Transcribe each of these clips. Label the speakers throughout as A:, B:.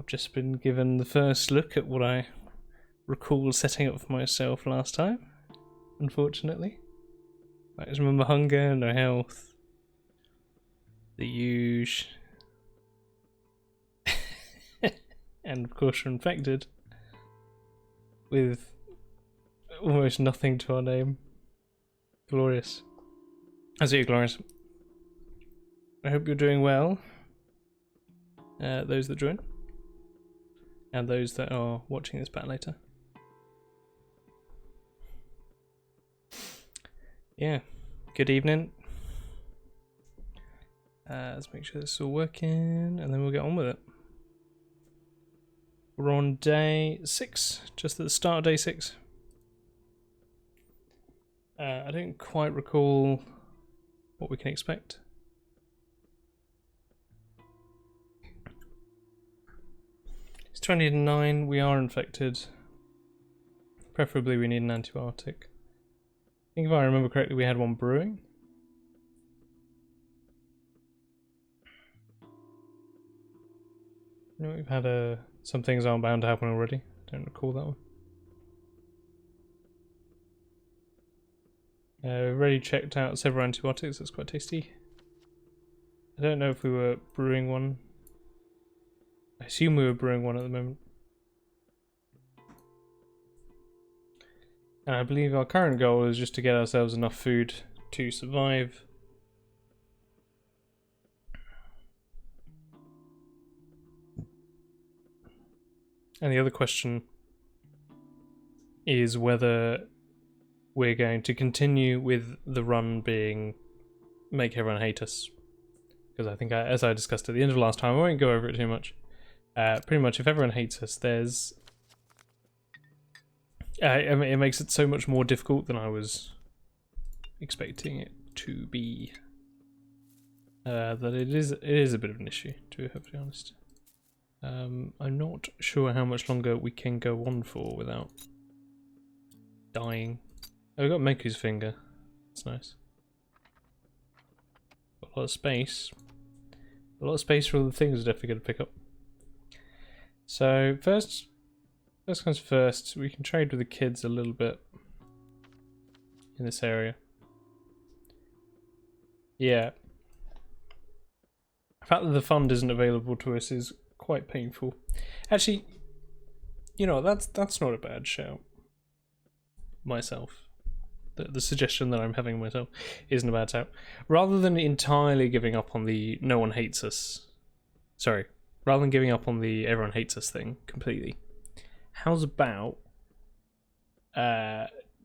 A: I've just been given the first look at what I recall setting up for myself last time, unfortunately. I just remember hunger, no health, the huge, and of course we're infected with almost nothing to our name. Glorious. How's it, glorious? I hope you're doing well. Those that join, and those that are watching this back later. Yeah, good evening. Let's make sure this is all working, and then we'll get on with it. We're on day 6, just at the start of day 6. I don't quite recall what we can expect. It's 20 to 9, we are infected. Preferably we need an antibiotic. I think if I remember correctly we had one brewing. You know, we've had some things aren't bound to happen already. I don't recall that one. We've already checked out several antibiotics, that's quite tasty. I don't know if we were brewing one. I assume we were brewing one at the moment. And I believe our current goal is just to get ourselves enough food to survive. And the other question is whether we're going to continue with the run being make everyone hate us. Because I think, as I discussed at the end of last time, I won't go over it too much. Pretty much, if everyone hates us, there's... I mean, it makes it so much more difficult than I was expecting it to be. That it is a bit of an issue, to be perfectly honest. I'm not sure how much longer we can go on for without dying. Oh, we've got Meku's finger. That's nice. Got a lot of space. A lot of space for all the things we're definitely going to pick up. So first comes first, we can trade with the kids a little bit in this area. Yeah. The fact that the fund isn't available to us is quite painful. Actually, you know, that's not a bad shout. Myself. The suggestion that I'm having myself isn't a bad shout. Rather than entirely giving up on the no one hates us. Sorry. Rather than giving up on the everyone hates us thing completely, how's about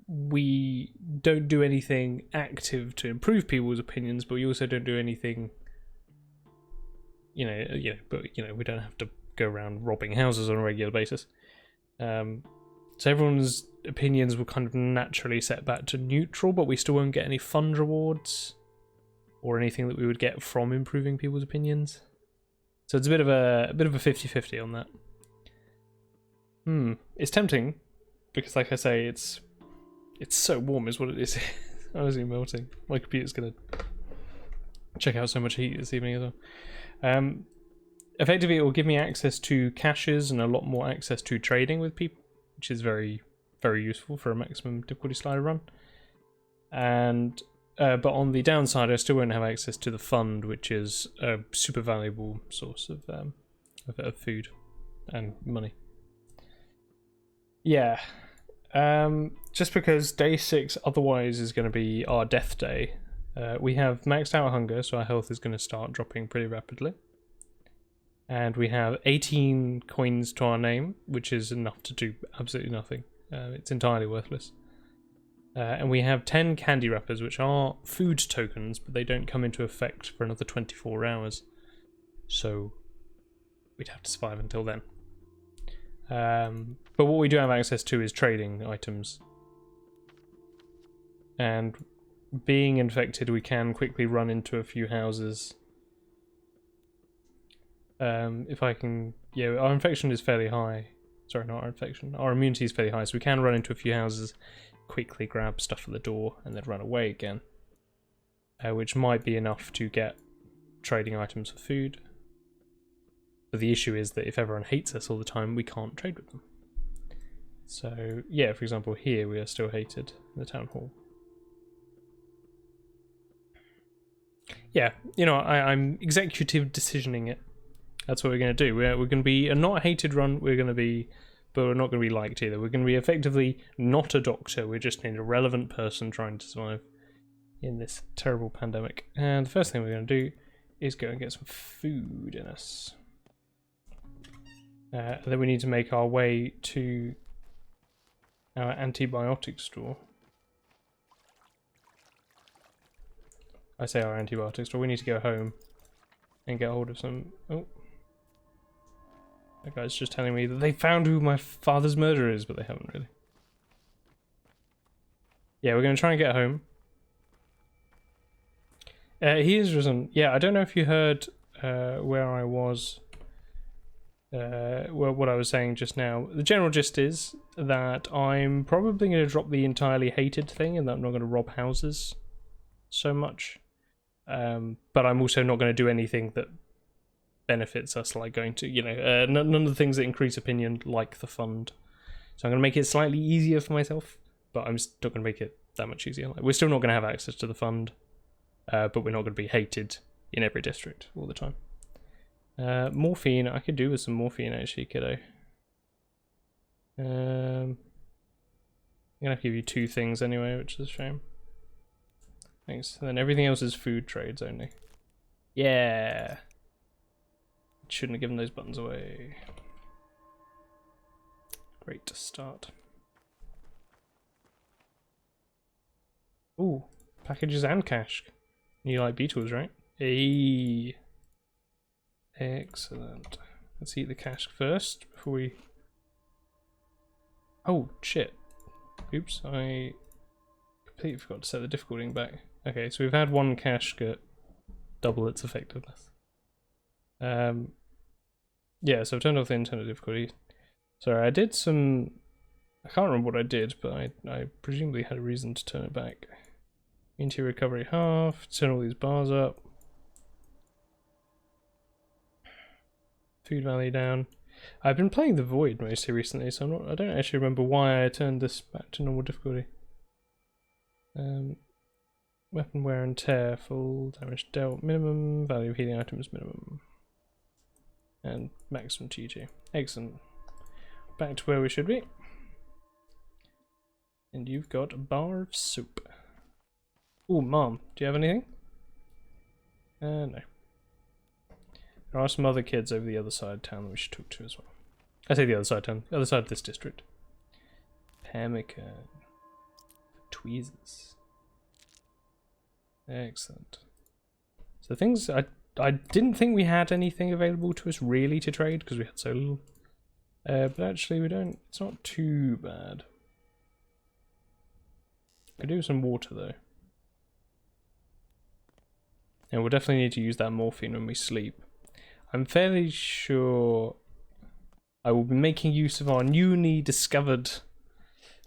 A: we don't do anything active to improve people's opinions, but we also don't do anything, but we don't have to go around robbing houses on a regular basis. So everyone's opinions will kind of naturally set back to neutral, but we still won't get any fund rewards or anything that we would get from improving people's opinions. So it's a bit of a 50-50 on that. It's tempting because, like I say, it's so warm is what it is. Honestly melting. My computer's gonna check out so much heat this evening as well. Effectively, it will give me access to caches and a lot more access to trading with people, which is very, very useful for a maximum difficulty slider run. And but on the downside, I still won't have access to the fund, which is a super valuable source of food and money. Yeah, just because day 6 otherwise is going to be our death day. We have maxed out hunger, so our health is going to start dropping pretty rapidly. And we have 18 coins to our name, which is enough to do absolutely nothing. It's entirely worthless. And we have 10 candy wrappers, which are food tokens, but they don't come into effect for another 24 hours. So we'd have to survive until then. But what we do have access to is trading items. And being infected, we can quickly run into a few houses. If I can... Yeah, our infection is fairly high. Sorry, not our infection. Our immunity is fairly high, so we can run into a few houses, quickly grab stuff at the door, and then run away again. Which might be enough to get trading items for food. But the issue is that if everyone hates us all the time, we can't trade with them. So, yeah, for example, here we are still hated in the town hall. Yeah, you know, I'm executive decisioning it. That's what we're going to do. We're going to be a not hated run, but we're not going to be liked either. We're going to be effectively not a doctor, we're just an irrelevant person trying to survive in this terrible pandemic. And the first thing we're going to do is go and get some food in us. Then we need to make our way to our antibiotic store. I say our antibiotic store, we need to go home and get hold of some... Oh. That guy's just telling me that they found who my father's murderer is, but they haven't really. Yeah, we're going to try and get home. He is risen. Yeah, I don't know if you heard where I was... what I was saying just now. The general gist is that I'm probably going to drop the entirely hated thing and that I'm not going to rob houses so much. But I'm also not going to do anything that benefits us, like going to, you know, none of the things that increase opinion, like the fund. So I'm going to make it slightly easier for myself, but I'm still going to make it that much easier. Like, we're still not going to have access to the fund, but we're not going to be hated in every district all the time. Morphine, I could do with some morphine actually, kiddo. I'm gonna give you 2 things anyway, which is a shame. Thanks. And then everything else is food trades only. Yeah. Shouldn't have given those buttons away. Great to start. Ooh, packages and cash. You like beetles, right? Hey. Excellent. Let's eat the cash first before we... Oh, shit. Oops, I completely forgot to set the difficulty back. Okay, so we've had 1 cash get double its effectiveness. Yeah, so I've turned off the intended difficulty. Sorry, I did some... I can't remember what I did, but I presumably had a reason to turn it back. Into recovery half, turn all these bars up. Food value down. I've been playing the Void mostly recently, so I don't actually remember why I turned this back to normal difficulty. Weapon wear and tear, full damage dealt minimum, value of healing items minimum. And maximum TG. Excellent. Back to where we should be. And you've got a bar of soup. Oh, Mom, do you have anything? No. There are some other kids over the other side of town that we should talk to as well. I say the other side of town, the other side of this district. Pemmican. Tweezers. Excellent. So things, I didn't think we had anything available to us really to trade because we had so little. But actually we don't, it's not too bad. Could do some water though. And we'll definitely need to use that morphine when we sleep. I'm fairly sure I will be making use of our newly discovered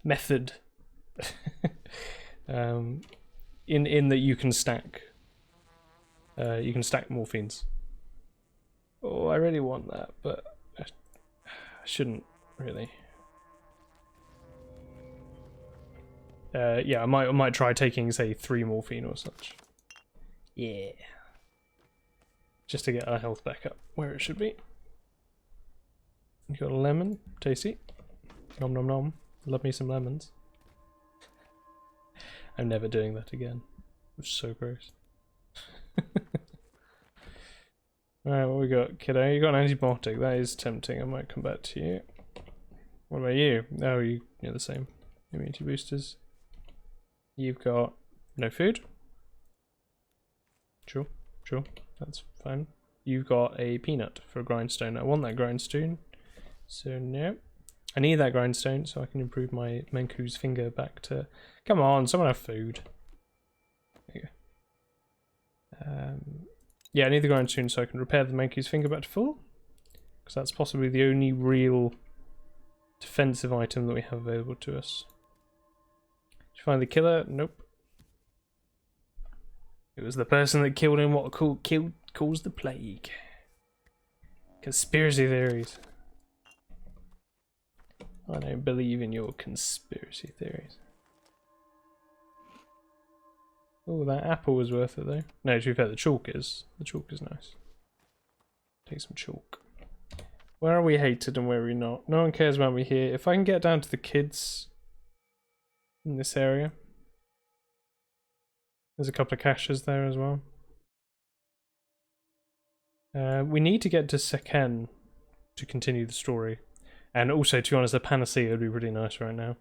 A: method. In that you can stack morphines. Oh, I really want that, but I shouldn't really. Yeah, I might try taking, say, 3 morphine or such. Yeah. Just to get our health back up where it should be. You got a lemon, tasty. Nom nom nom. Love me some lemons. I'm never doing that again. It's so gross. Alright, what we got, kiddo? You got an antibiotic. That is tempting. I might come back to you. What about you? Oh, you're the same. Immunity boosters. You've got no food. Sure, sure. That's fine. You've got a peanut for a grindstone. I want that grindstone. So, no. I need that grindstone so I can improve my Menku's finger back to... Come on, someone have food. There you go. Yeah, I need the grindstone so I can repair the Menku's finger back to full. Because that's possibly the only real defensive item that we have available to us. Did you find the killer? Nope. It was the person that killed him what caused the plague. Conspiracy theories. I don't believe in your conspiracy theories. Oh, that apple was worth it though. No, to be fair, the chalk is. The chalk is nice. Take some chalk. Where are we hated and where are we not? No one cares about me here. If I can get down to the kids in this area. There's a couple of caches there as well. We need to get to Seken to continue the story. And also, to be honest, a panacea would be pretty nice right now.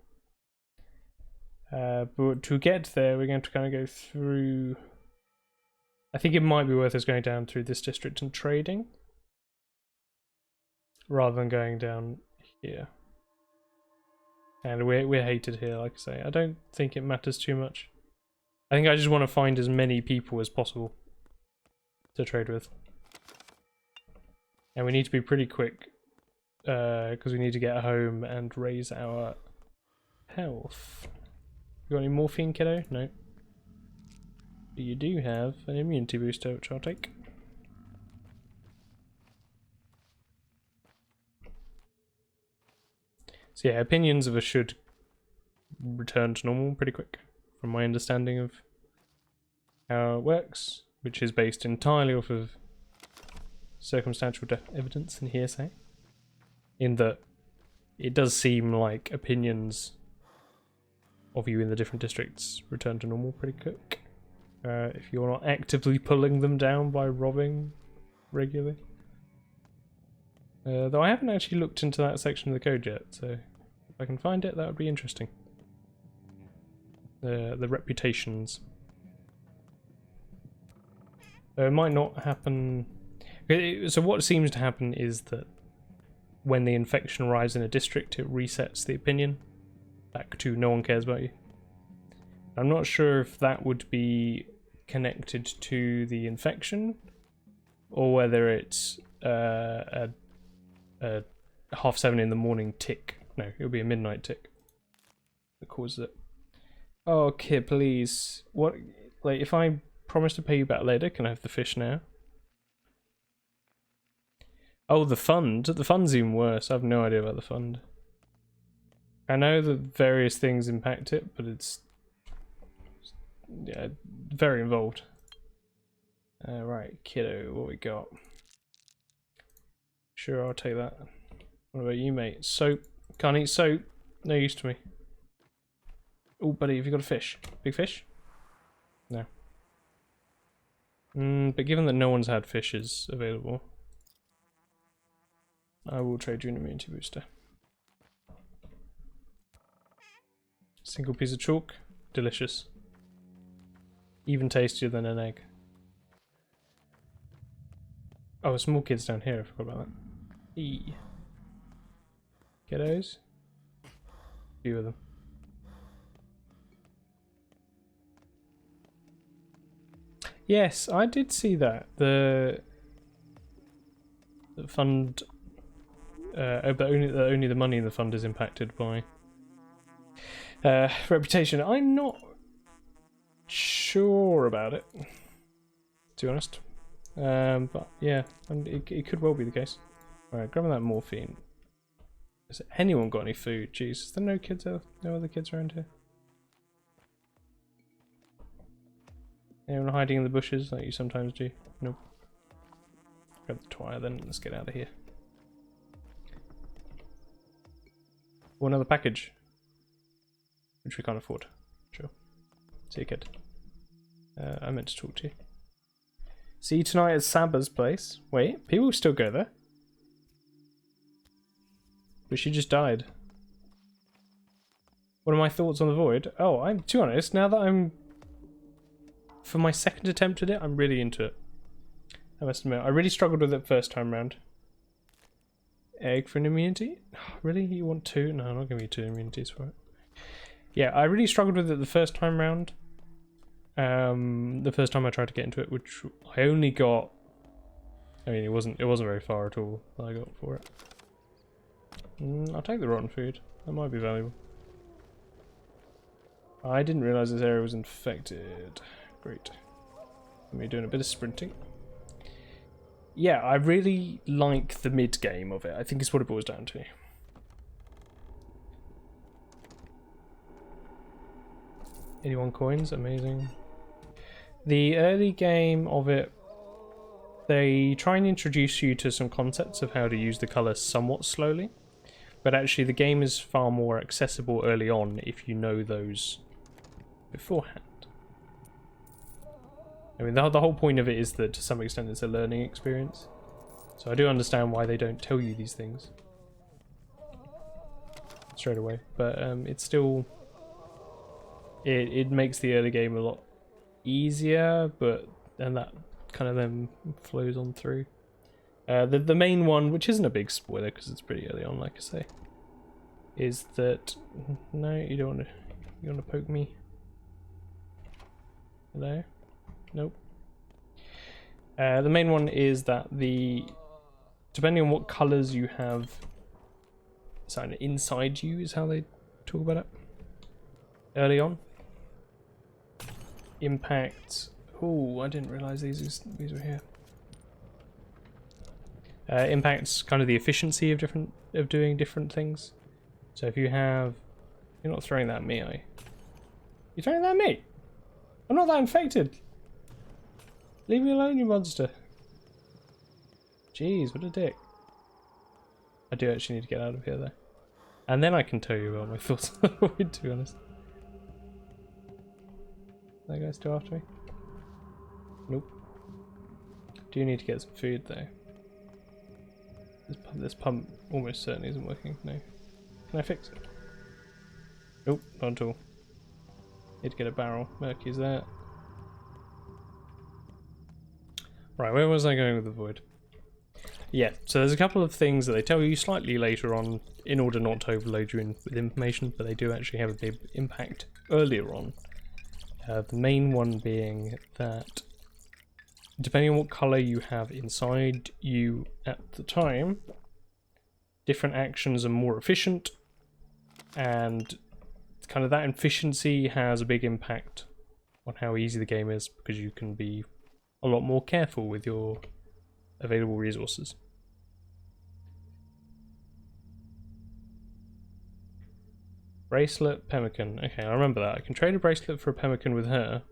A: But to get there, we're going to kind of go through... I think it might be worth us going down through this district and trading. Rather than going down here. And we're hated here, like I say. I don't think it matters too much. I think I just want to find as many people as possible to trade with. And we need to be pretty quick. Because we need to get home and raise our health. You got any morphine, kiddo? No. But you do have an immunity booster, which I'll take. So yeah, opinions of us should return to normal pretty quick, from my understanding of how it works, which is based entirely off of circumstantial evidence and hearsay. In that it does seem like opinions of you in the different districts return to normal pretty quick. If you're not actively pulling them down by robbing regularly. Though I haven't actually looked into that section of the code yet, so if I can find it, that would be interesting. The reputations. It might not happen... So what seems to happen is that when the infection arrives in a district, it resets the opinion back to no one cares about you. I'm not sure if that would be connected to the infection, or whether it's a 7:30 in the morning tick. No, it'll be a midnight tick that causes it. Oh, kid, please. What? Like, if I promise to pay you back later, can I have the fish now? Oh, the fund. The fund's even worse. I have no idea about the fund. I know that various things impact it, but it's... yeah, very involved. Right, kiddo, what we got? Sure, I'll take that. What about you, mate? Soap. Can't eat soap. No use to me. Oh, buddy, have you got a fish? Big fish? No. But given that no one's had fishes available, I will trade you an immunity booster. Single piece of chalk. Delicious. Even tastier than an egg. Oh, small kids down here, I forgot about that. E. Kiddos. A few of them. Yes, I did see that. The fund... but only the money in the fund is impacted by reputation. I'm not sure about it, to be honest. But yeah, it could well be the case. Alright, grabbing that morphine. Has anyone got any food? Jeez, is there no kids? No other kids around here? Anyone hiding in the bushes like you sometimes do? Nope. Grab the twire then, let's get out of here. Or another package. Which we can't afford. Sure. See you, kid. I meant to talk to you. See you tonight at Saba's place. Wait, people still go there? But she just died. What are my thoughts on the void? Oh, I'm to be honest, now that I'm... for my second attempt at it, I'm really into it. I must admit, I really struggled with it first time round. Egg for an immunity? Really? You want two? No, I'm not giving you two immunities for it. Yeah, I really struggled with it the first time round. The first time I tried to get into it, which I only got... I mean, it wasn't very far at all that I got for it. I'll take the rotten food. That might be valuable. I didn't realise this area was infected. Great. Me doing a bit of sprinting. yeah, I really like the mid game of it. I think it's what it boils down to. 81 coins, amazing. The early game of it, they try and introduce you to some concepts of how to use the colour somewhat slowly, but actually the game is far more accessible early on if you know those beforehand. I mean, the whole point of it is that to some extent it's a learning experience, so I do understand why they don't tell you these things straight away, but it's still... It makes the early game a lot easier, but then that kind of then flows on through. The main one, which isn't a big spoiler because it's pretty early on, like I say, is that... No, you don't want to... You want to poke me? Hello? Nope. The main one is that depending on what colours you have inside you is how they talk about it early on. Impact. Oh, I didn't realise these were here. Impacts kind of the efficiency of doing different things. So if you have... You're not throwing that at me, are you? You're throwing that at me? I'm not that infected. Leave me alone, you monster. Jeez, what a dick. I do actually need to get out of here, though. And then I can tell you about my thoughts on the void, to be honest. That guy's still after me? Nope. Do need to get some food, though. This pump almost certainly isn't working. No. Can I fix it? Nope, not at all. Need to get a barrel. Murky's there. Right, where was I going with the void? Yeah, so there's a couple of things that they tell you slightly later on in order not to overload you with information, but they do actually have a big impact earlier on. The main one being that depending on what colour you have inside you at the time, different actions are more efficient, and kind of that efficiency has a big impact on how easy the game is, because you can be a lot more careful with your available resources. Bracelet, pemmican. Okay, I remember that. I can trade a bracelet for a pemmican with her.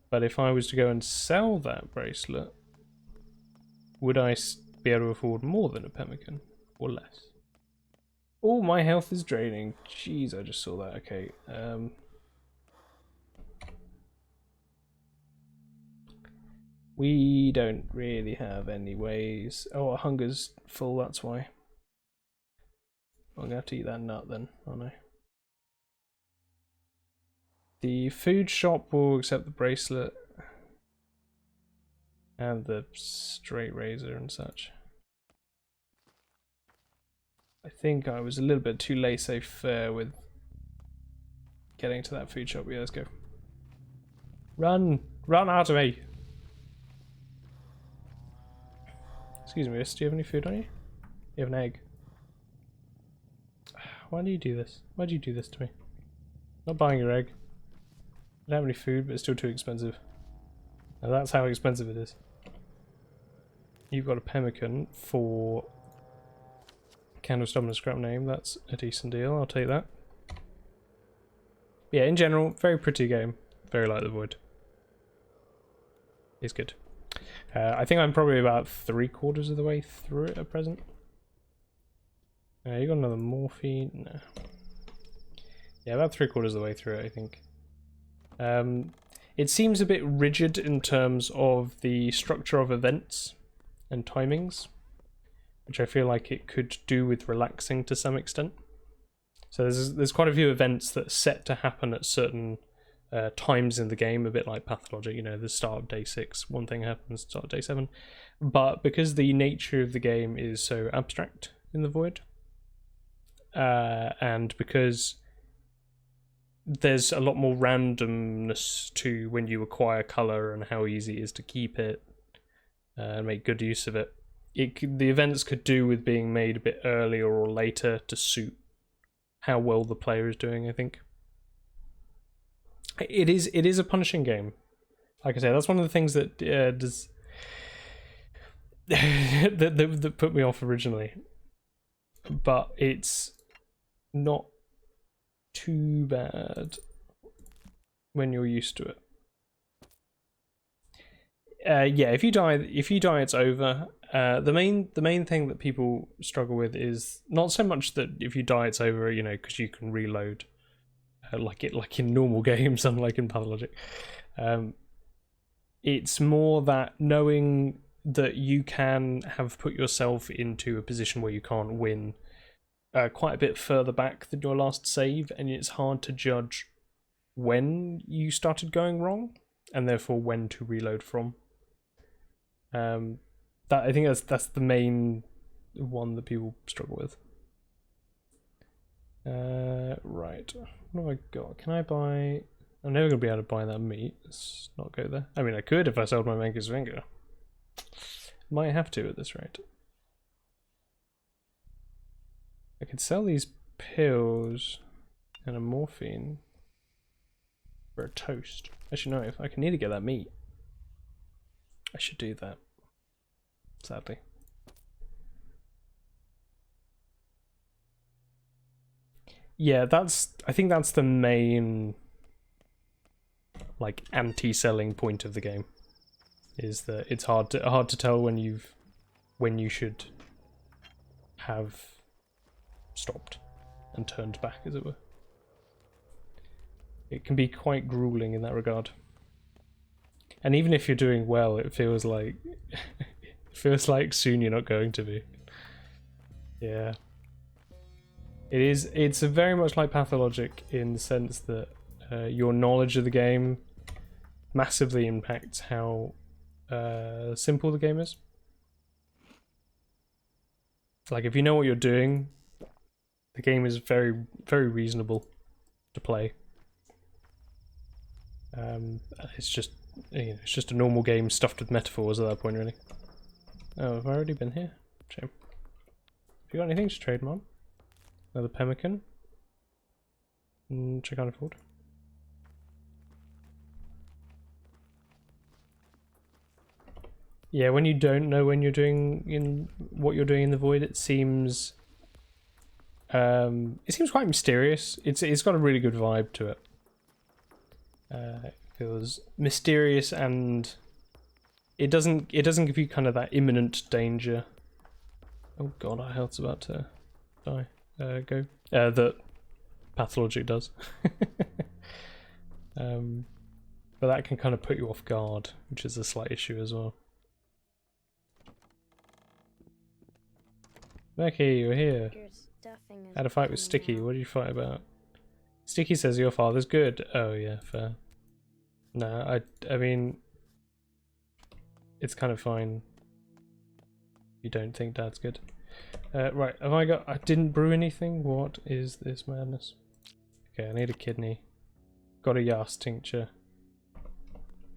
A: But if I was to go and sell that bracelet, would I be able to afford more than a pemmican? Or less? Oh, my health is draining. Jeez, I just saw that. Okay. We don't really have any ways. Oh, our hunger's full, that's why. I'm gonna have to eat that nut then, aren't I? The food shop will accept the bracelet and the straight razor and such. I think I was a little bit too laissez-faire with getting to that food shop. Yeah, let's go. Run! Run out of me! Excuse me, miss, do you have any food on you? You have an egg. Why do you do this? Why do you do this to me? Not buying your egg. I don't have any food, but it's still too expensive. Now that's how expensive it is. You've got a pemmican for Candle Stubborn Scrap Name. That's a decent deal. I'll take that. Yeah, in general, very pretty game. Very like the Void. It's good. I think I'm probably about 3/4 of the way through it at present. You got another morphine? No. Yeah, about 3/4 of the way through it, I think. It seems a bit rigid in terms of the structure of events and timings, which I feel like it could do with relaxing to some extent. So there's quite a few events that are set to happen at certain times in the game, a bit like Pathologic, you know, the start of day 6, one thing happens, start of day 7. But because the nature of the game is so abstract in the Void, and because there's a lot more randomness to when you acquire colour and how easy it is to keep it and make good use of it, the events could do with being made a bit earlier or later to suit how well the player is doing, I think. It is a punishing game. Like I say, that's one of the things that that put me off originally, but it's not too bad when you're used to it. Yeah, if you die, it's over. The main thing that people struggle with is not so much that if you die, it's over, you know, because you can reload, like in normal games, unlike in Pathologic. It's more that knowing that you can have put yourself into a position where you can't win quite a bit further back than your last save, and it's hard to judge when you started going wrong, and therefore when to reload from. That I think that's the main one that people struggle with. Right, what have I got? Can I buy? I'm never gonna be able to buy that meat. Let's not go there. I mean, I could if I sold my Maker's Finger. Might have to at this rate. I could sell these pills and a morphine for a toast. Actually, no, if I can need to get that meat, I should do that. Sadly. Yeah, I think that's the main, like, anti-selling point of the game, is that it's hard to tell when you should have stopped and turned back, as it were. It can be quite grueling in that regard. And even if you're doing well, it feels like soon you're not going to be. Yeah. It's very much like Pathologic in the sense that your knowledge of the game massively impacts how simple the game is. Like, if you know what you're doing, the game is very, very reasonable to play. It's just, you know, it's just a normal game stuffed with metaphors at that point, really. Oh, have I already been here? Shame. Have you got anything to trade, Mom? Another pemmican? Which I can't afford. Yeah, when you don't know when you're doing what you're doing in the void, it seems quite mysterious. It's got a really good vibe to it. It feels mysterious, and it doesn't give you kind of that imminent danger. Oh god, our health's about to die. Go. That Pathologic does. But that can kind of put you off guard, which is a slight issue as well. Becky, you're here. Had a fight with Sticky. What did you fight about? Sticky says your father's good. Oh yeah, fair. No, I mean, it's kind of fine. You don't think Dad's good. Right, I didn't brew anything? What is this madness? Okay, I need a kidney. Got a Yas tincture.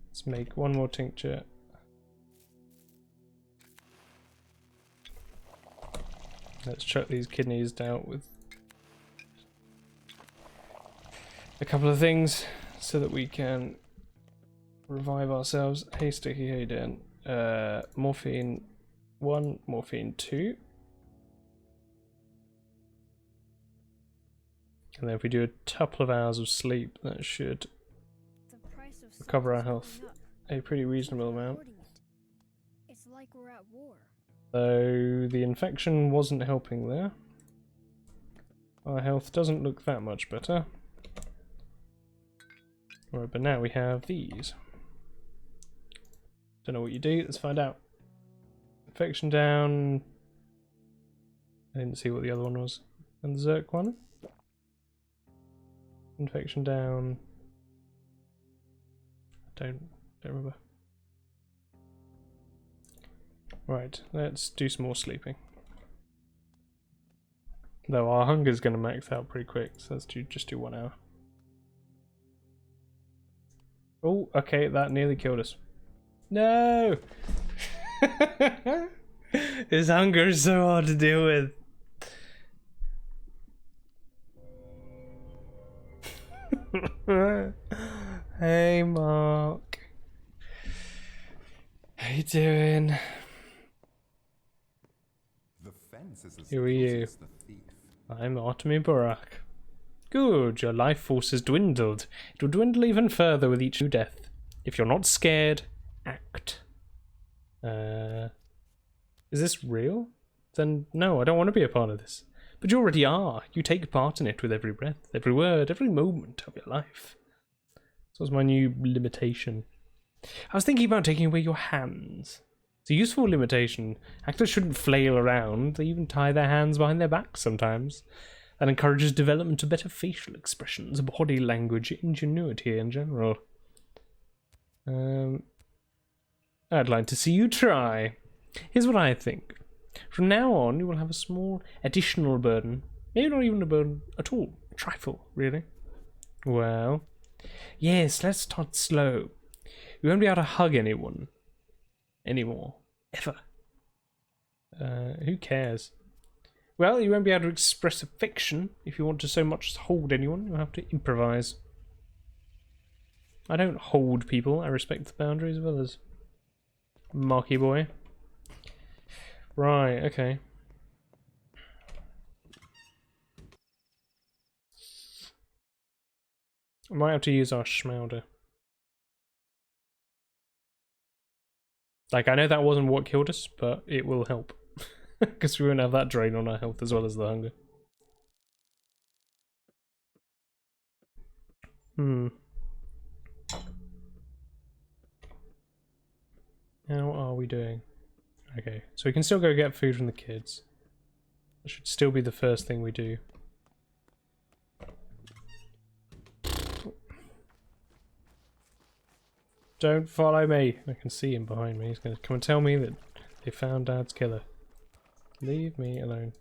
A: Let's make one more tincture. Let's chuck these kidneys down with a couple of things so that we can revive ourselves. Hey Sticky, how you doing? Morphine 1, morphine 2. And then if we do a couple of hours of sleep, that should recover our health a pretty reasonable amount.
B: It's like we're at war.
A: So the infection wasn't helping there. Our health doesn't look that much better. Alright, but now we have these. Don't know what you do, let's find out. Infection down. I didn't see what the other one was. And the Zerk one. Infection down. Don't remember. Right, let's do some more sleeping. Though our hunger's going to max out pretty quick, so let's just do 1 hour. Oh, okay, that nearly killed us. No! This hunger is so hard to deal with. Hey Mark. How you doing?
C: defenses as
A: Who are you?
C: as the thief.
A: I'm Artemi Burak. Good, your life force has dwindled. It will dwindle even further with each new death. If you're not scared, act. Is this real? Then no, I don't want to be a part of this. But you already are. You take part in it with every breath, every word, every moment of your life. This was my new limitation. I was thinking about taking away your hands. It's a useful limitation. Actors shouldn't flail around. They even tie their hands behind their backs sometimes. That encourages development of better facial expressions, body language, ingenuity in general. I'd like to see you try. Here's what I think. From now on, you will have a small additional burden. Maybe not even a burden at all. A trifle, really. Well, yes, let's start slow. You won't be able to hug anyone anymore. Ever. Who cares? Well, you won't be able to express affection. If you want to so much as hold anyone, you'll have to improvise. I don't hold people. I respect the boundaries of others. Marky boy. Right, okay. I might have to use our Schmauder. Like, I know that wasn't what killed us, but it will help. Because we won't have that drain on our health as well as the hunger. How are we doing? Okay, so we can still go get food from the kids. That should still be the first thing we do. Don't follow me. I can see him behind me. He's going to come and tell me that they found Dad's killer. Leave me alone.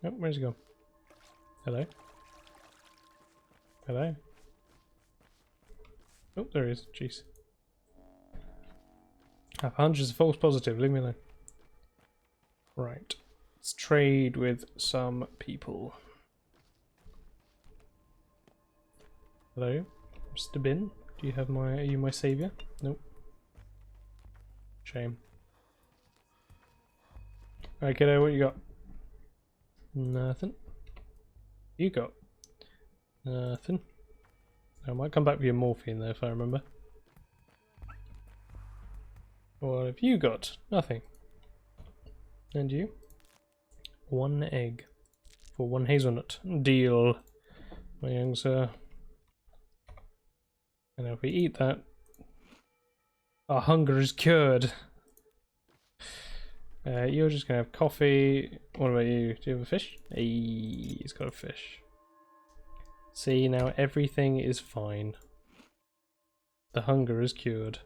A: Oh, where's he gone? Hello? Hello? Oh, there he is. Jeez. Have hunches, a false positive. Leave me alone. Right. Let's trade with some people. Hello? Mr. Bin? Do you have my... Are you my saviour? Nope. Shame. Alright, kiddo, what you got? Nothing. You got? Nothing. I might come back with your morphine though, if I remember. What have you got? Nothing. And you? One egg. For one hazelnut. Deal, my young sir. And if we eat that, our hunger is cured. You're just gonna have coffee. What about you? Do you have a fish? Hey, he's got a fish. See, now everything is fine. The hunger is cured.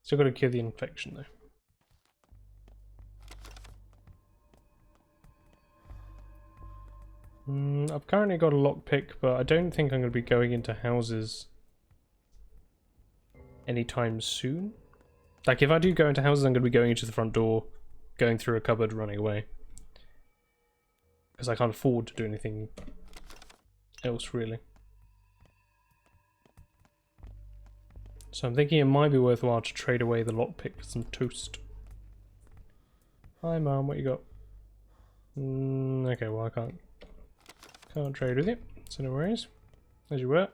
A: Still got to cure the infection though. I've currently got a lockpick, but I don't think I'm going to be going into houses anytime soon. Like, if I do go into houses, I'm going to be going into the front door, going through a cupboard, running away. Because I can't afford to do anything else, really. So I'm thinking it might be worthwhile to trade away the lockpick for some toast. Hi, Mum, what you got? Okay, well, I can't trade with you, so no worries. As you were.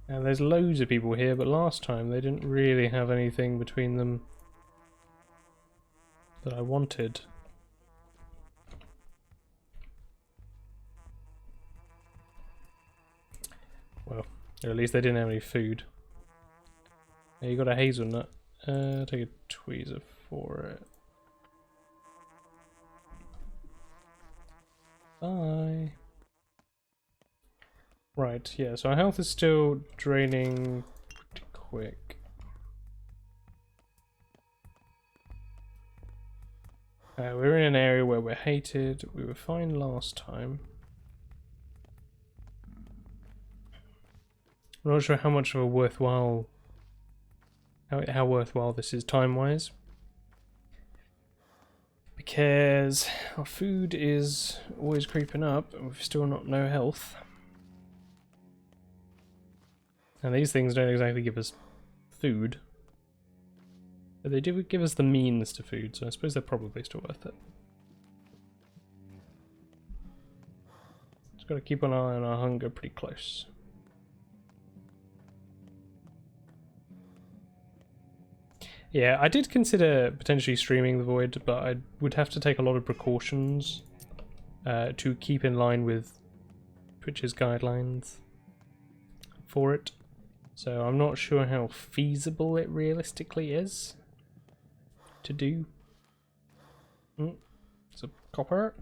A: And there's loads of people here, but last time they didn't really have anything between them that I wanted. Well, or at least they didn't have any food. Yeah, you got a hazelnut. Take a tweezer for it. Bye. Right, yeah, so our health is still draining pretty quick. We're in an area where we're hated. We were fine last time. I'm not sure how much of a worthwhile... How worthwhile this is time-wise. Because our food is always creeping up and we've still not no health. And these things don't exactly give us food. But they do give us the means to food, so I suppose they're probably still worth it. Just gotta keep an eye on our hunger pretty close. Yeah, I did consider potentially streaming the Void, but I would have to take a lot of precautions to keep in line with Twitch's guidelines for it. So I'm not sure how feasible it realistically is to do. It's a copper.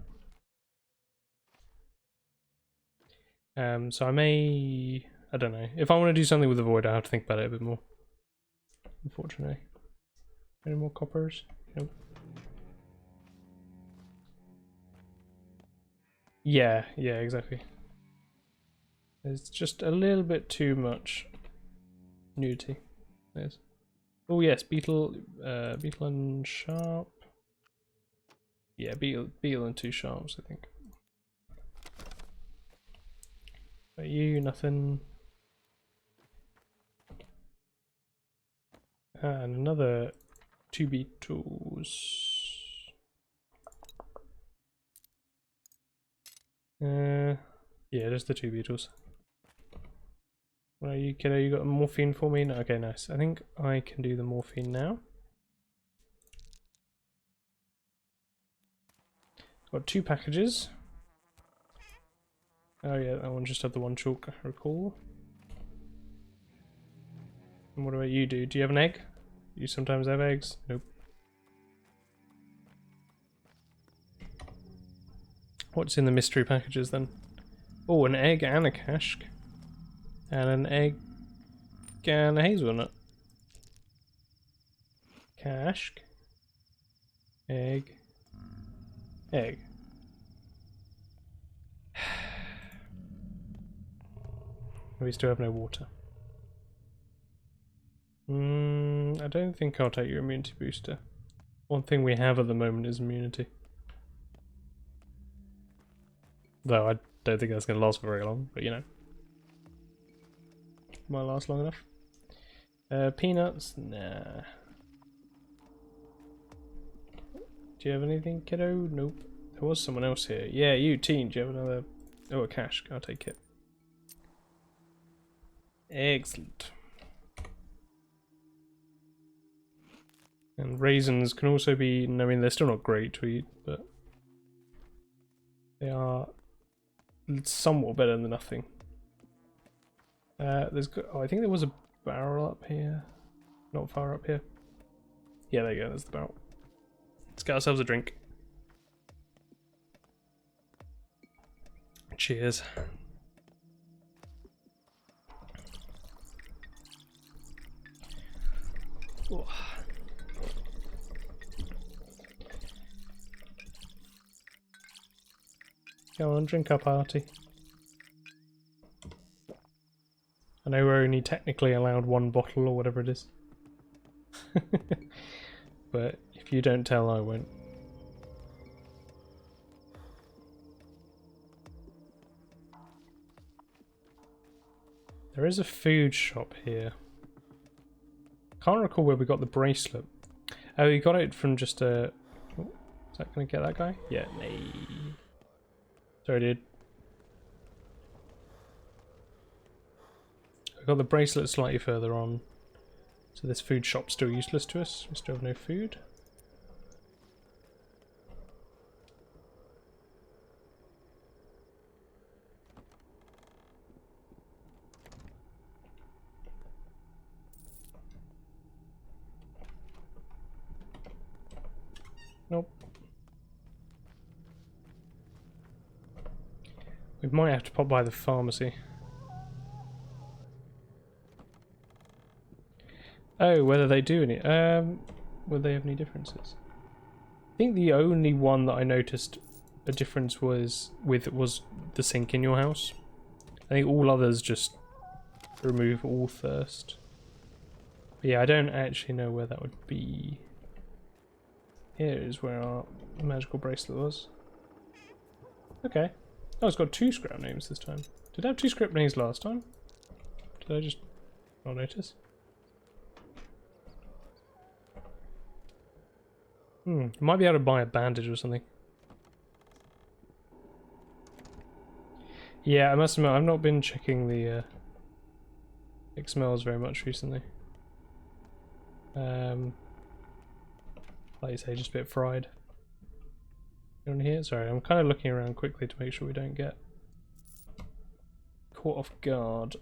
A: So I may... I don't know. If I want to do something with the Void, I have to think about it a bit more. Unfortunately. Any more coppers? Nope. Yeah, exactly. There's just a little bit too much nudity. There's. Oh yes, beetle and sharp. Yeah, beetle and 2 sharps, I think. But you, nothing. And another 2 beetles. Yeah, just the 2 beetles. Well, you kiddo, you got a morphine for me? No, okay, nice. I think I can do the morphine now. Got 2 packages. Oh yeah, that one just had the 1 chalk, I recall. And what about you do? Do you have an egg? You sometimes have eggs? Nope. What's in the mystery packages then? Oh, an egg and a cash. And an egg and a hazelnut. Cash. Egg. Egg. We still have no water. I don't think I'll take your immunity booster. One thing we have at the moment is immunity. Though I don't think that's going to last for very long, but you know. Might last long enough. Peanuts? Nah. Do you have anything, kiddo? Nope. There was someone else here. Yeah, you, teen. Do you have another... Oh, a cash. I'll take it. Excellent. And raisins can also be eaten. I mean, they're still not great to eat, but they are somewhat better than nothing. Oh, I think there was a barrel up here. Not far up here. Yeah, there you go. There's the barrel. Let's get ourselves a drink. Cheers. Oh. Go on, drink up, Artie. I know we're only technically allowed 1 bottle or whatever it is. But if you don't tell, I won't. There is a food shop here. Can't recall where we got the bracelet. Oh, you got it from just a... Oh, is that going to get that guy? Yeah, nay. Sorry, dude. I got the bracelet slightly further on. So this food shop's still useless to us. We still have no food. Nope. We might have to pop by the pharmacy. Oh, whether they do any... Would they have any differences? I think the only one that I noticed a difference was the sink in your house. I think all others just remove all thirst. But yeah, I don't actually know where that would be. Here is where our magical bracelet was. Okay. Oh, it's got 2 scrap names this time. Did I have 2 scrap names last time? Did I just I'll notice. Might be able to buy a bandage or something. Yeah, I must admit, I've not been checking the smells very much recently. Like you say, just a bit fried. On here, sorry, I'm kind of looking around quickly to make sure we don't get caught off guard.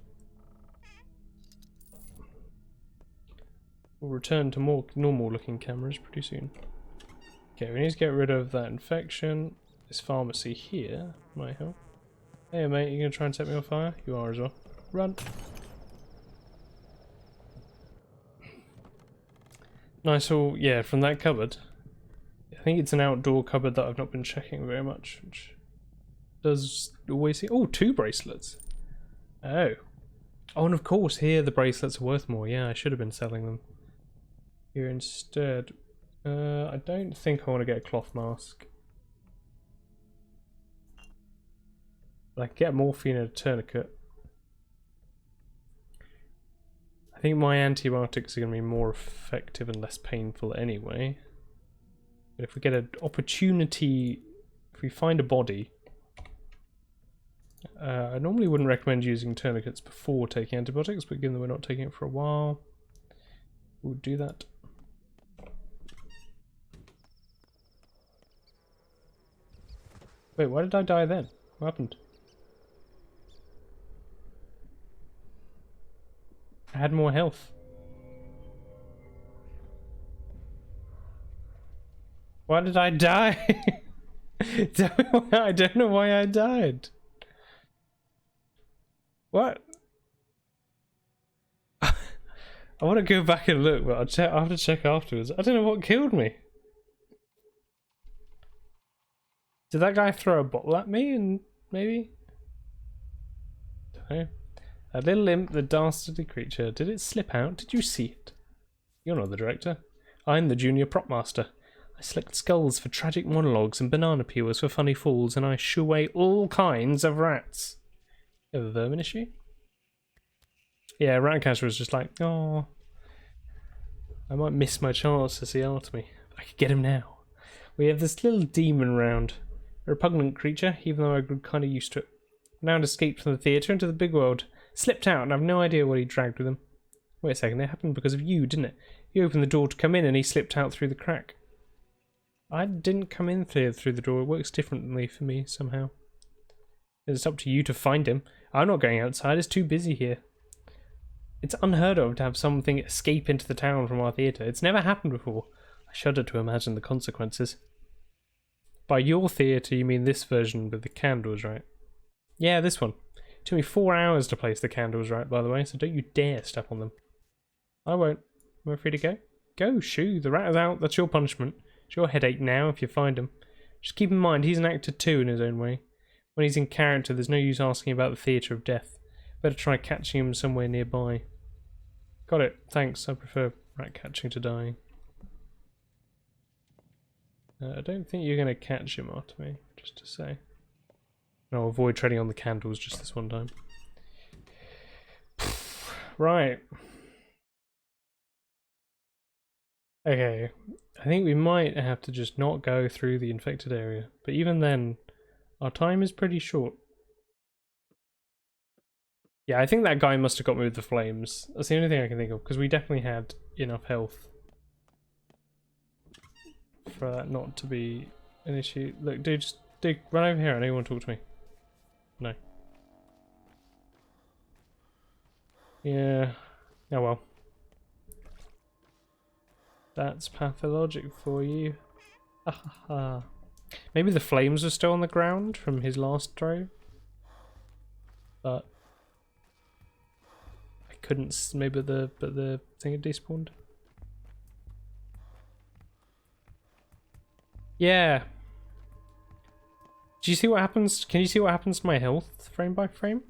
A: We'll return to more normal looking cameras pretty soon. Okay, we need to get rid of that infection. This pharmacy here might help. Hey mate, you gonna try and set me on fire? You are as well. Run! Nice all, yeah, from that cupboard. I think it's an outdoor cupboard that I've not been checking very much, which does always see. Oh, 2 bracelets! Oh. Oh, and of course here the bracelets are worth more. Yeah, I should have been selling them. Here instead. I don't think I want to get a cloth mask. But I can get morphine and a tourniquet. I think my antibiotics are going to be more effective and less painful anyway. But if we get an opportunity, if we find a body, I normally wouldn't recommend using tourniquets before taking antibiotics, but given that we're not taking it for a while, we'll do that. Wait, why did I die then? What happened? I had more health. Why did I die? Tell me why. I don't know why I died. What? I want to go back and look, but I'll have to check afterwards. I don't know what killed me. Did that guy throw a bottle at me and maybe? Don't know. A little imp, the dastardly creature. Did it slip out? Did you see it? You're not the director. I'm the junior prop master. I select skulls for tragic monologues and banana peels for funny falls, and I shoo away all kinds of rats. You have a vermin issue? Yeah, Ratcatcher was just like, oh, I might miss my chance to see Artemy. I could get him now. We have this little demon round. A repugnant creature, even though I grew kind of used to it. Now escaped from the theatre into the big world. Slipped out, and I've no idea what he dragged with him. Wait a second, it happened because of you, didn't it? You opened the door to come in, and he slipped out through the crack. I didn't come in through the door. It works differently for me, somehow. It's up to you to find him. I'm not going outside. It's too busy here. It's unheard of to have something escape into the town from our theatre. It's never happened before. I shudder to imagine the consequences. By your theatre, you mean this version with the candles, right? Yeah, this one. It took me 4 hours to place the candles right, by the way, so don't you dare step on them. I won't. Am I free to go? Go, shoo. The rat is out. That's your punishment. It's your headache now if you find him. Just keep in mind, he's an actor too in his own way. When he's in character, there's no use asking about the theatre of death. Better try catching him somewhere nearby. Got it. Thanks. I prefer rat catching to dying. I don't think you're going to catch him, Artemy, just to say. And I'll avoid treading on the candles just this one time. Right. Okay. I think we might have to just not go through the infected area. But even then, our time is pretty short. Yeah, I think that guy must have got me with the flames. That's the only thing I can think of, because we definitely had enough health for that not to be an issue. Look, dude, just run over here. I know you want to talk to me. No. Yeah. Oh well. That's pathologic for you. Maybe the flames are still on the ground from his last throw. But I couldn't. Maybe the thing had despawned. Yeah. Do you see what happens? Can you see what happens to my health frame by frame?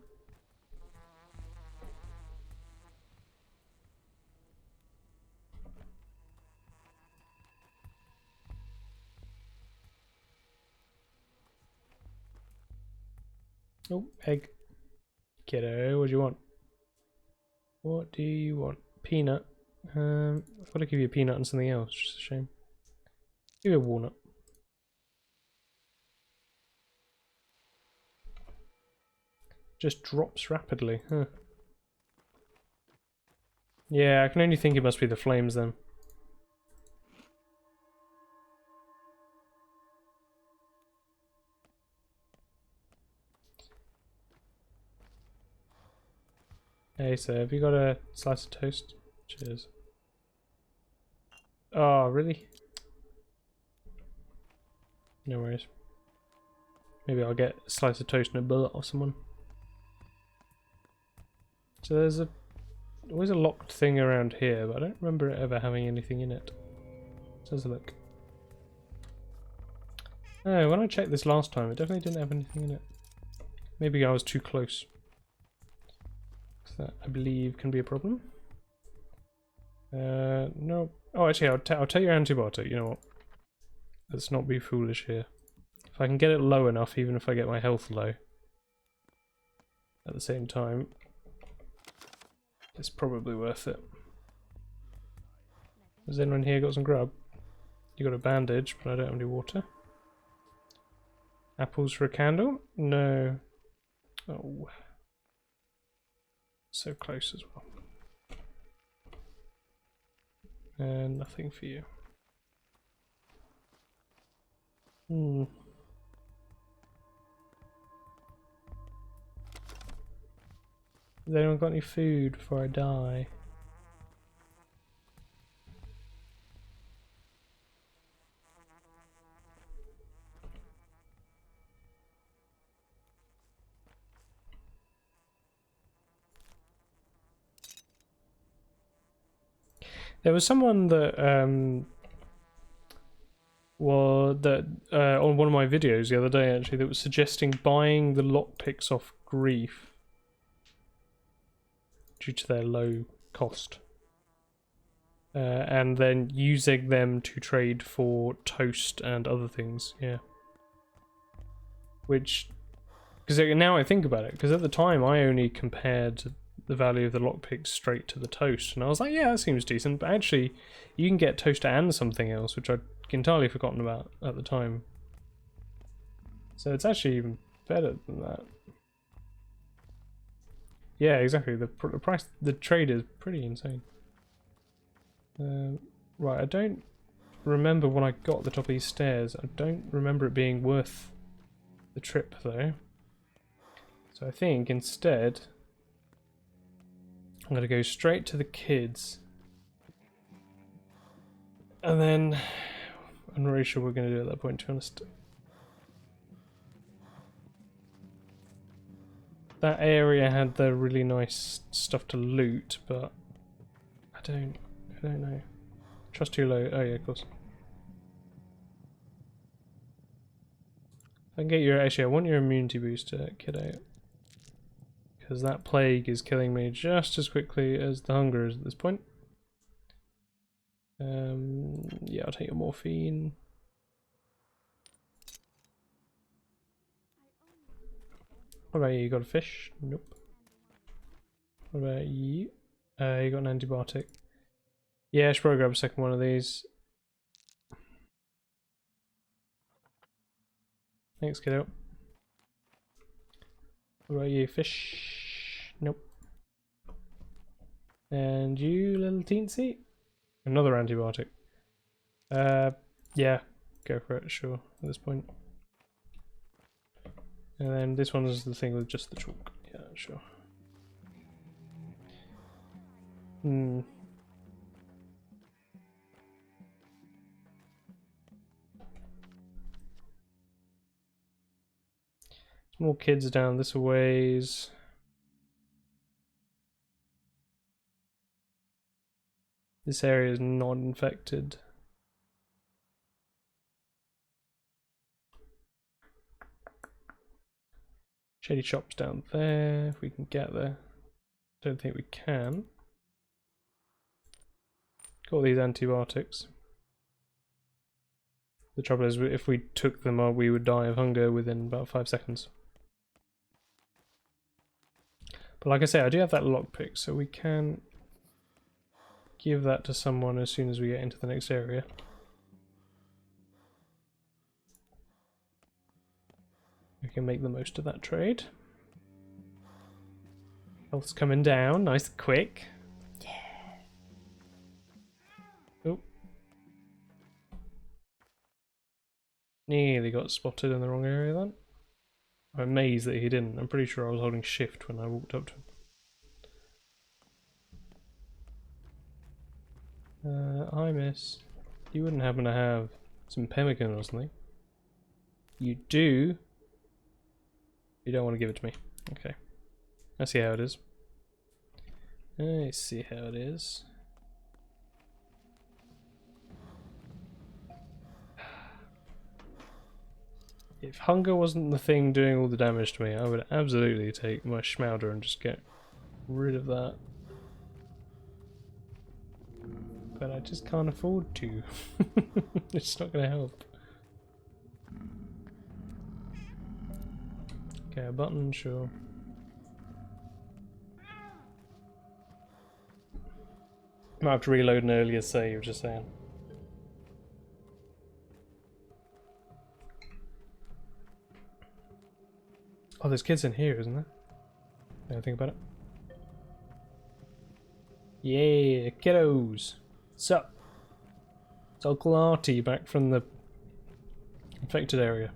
A: Oh, egg. Kiddo, what do you want? What do you want? Peanut. I've got to give you a peanut and something else, just a shame. Give you a walnut. Just drops rapidly, huh? Yeah, I can only think it must be the flames then. Hey, sir, have you got a slice of toast? Cheers. Oh, really? No worries. Maybe I'll get a slice of toast and a bullet off someone. So there's always a locked thing around here, but I don't remember it ever having anything in it. Let's have a look. Oh, when I checked this last time, it definitely didn't have anything in it. Maybe I was too close. So that, I believe, can be a problem. No. Oh, actually, I'll take your antibiotic. You know what? Let's not be foolish here. If I can get it low enough, even if I get my health low, at the same time, it's probably worth it. Has anyone here got some grub? You got a bandage, but I don't have any water. Apples for a candle? No. Oh. So close as well. And nothing for you. Has anyone got any food before I die? There was someone that on one of my videos the other day actually that was suggesting buying the lockpicks off Grief due to their low cost, and then using them to trade for toast and other things. Yeah, which, because now I think about it, because at the time I only compared the value of the lockpicks straight to the toast, and I was like, yeah, that seems decent, but actually you can get toast and something else, which I'd entirely forgotten about at the time. So it's actually even better than that. Yeah, exactly. The price, the trade is pretty insane. Right, I don't remember when I got the top of these stairs. I don't remember it being worth the trip though. So I think instead I'm going to go straight to the kids. And then I'm not really sure what we're going to do at that point, to be honest. That area had the really nice stuff to loot, but I don't know. Trust too low. Oh yeah, of course. I can get your, actually I want your immunity booster, kiddo. Because that plague is killing me just as quickly as the hunger is at this point. Yeah, I'll take your morphine. What about you? You got a fish? Nope. What about you? You got an antibiotic. Yeah, I should probably grab a second one of these. Thanks, kiddo. What about you? Fish? Nope. And you, little teensy? Another antibiotic. Yeah, go for it, sure, at this point. And then this one is the thing with just the chalk. Yeah, sure. More kids down this ways. This area is not infected. Shady shops down there, if we can get there. Don't think we can. Got all these antibiotics. The trouble is, if we took them, we would die of hunger within about 5 seconds. But like I say, I do have that lockpick, so we can give that to someone as soon as we get into the next area. We can make the most of that trade. Health's coming down, nice and quick. Yeah. Oh. Nearly got spotted in the wrong area then. I'm amazed that he didn't. I'm pretty sure I was holding shift when I walked up to him. I miss. You wouldn't happen to have some pemmican or something? You do? You don't want to give it to me. Okay. I see how it is. I see how it is. If hunger wasn't the thing doing all the damage to me, I would absolutely take my schmauder and just get rid of that. But I just can't afford to. It's not going to help. Okay, a button, sure. Might have to reload an earlier save, just saying. Oh, there's kids in here, isn't there? Don't think about it. Yeah, kiddos. Sup? It's Uncle Artie back from the infected area.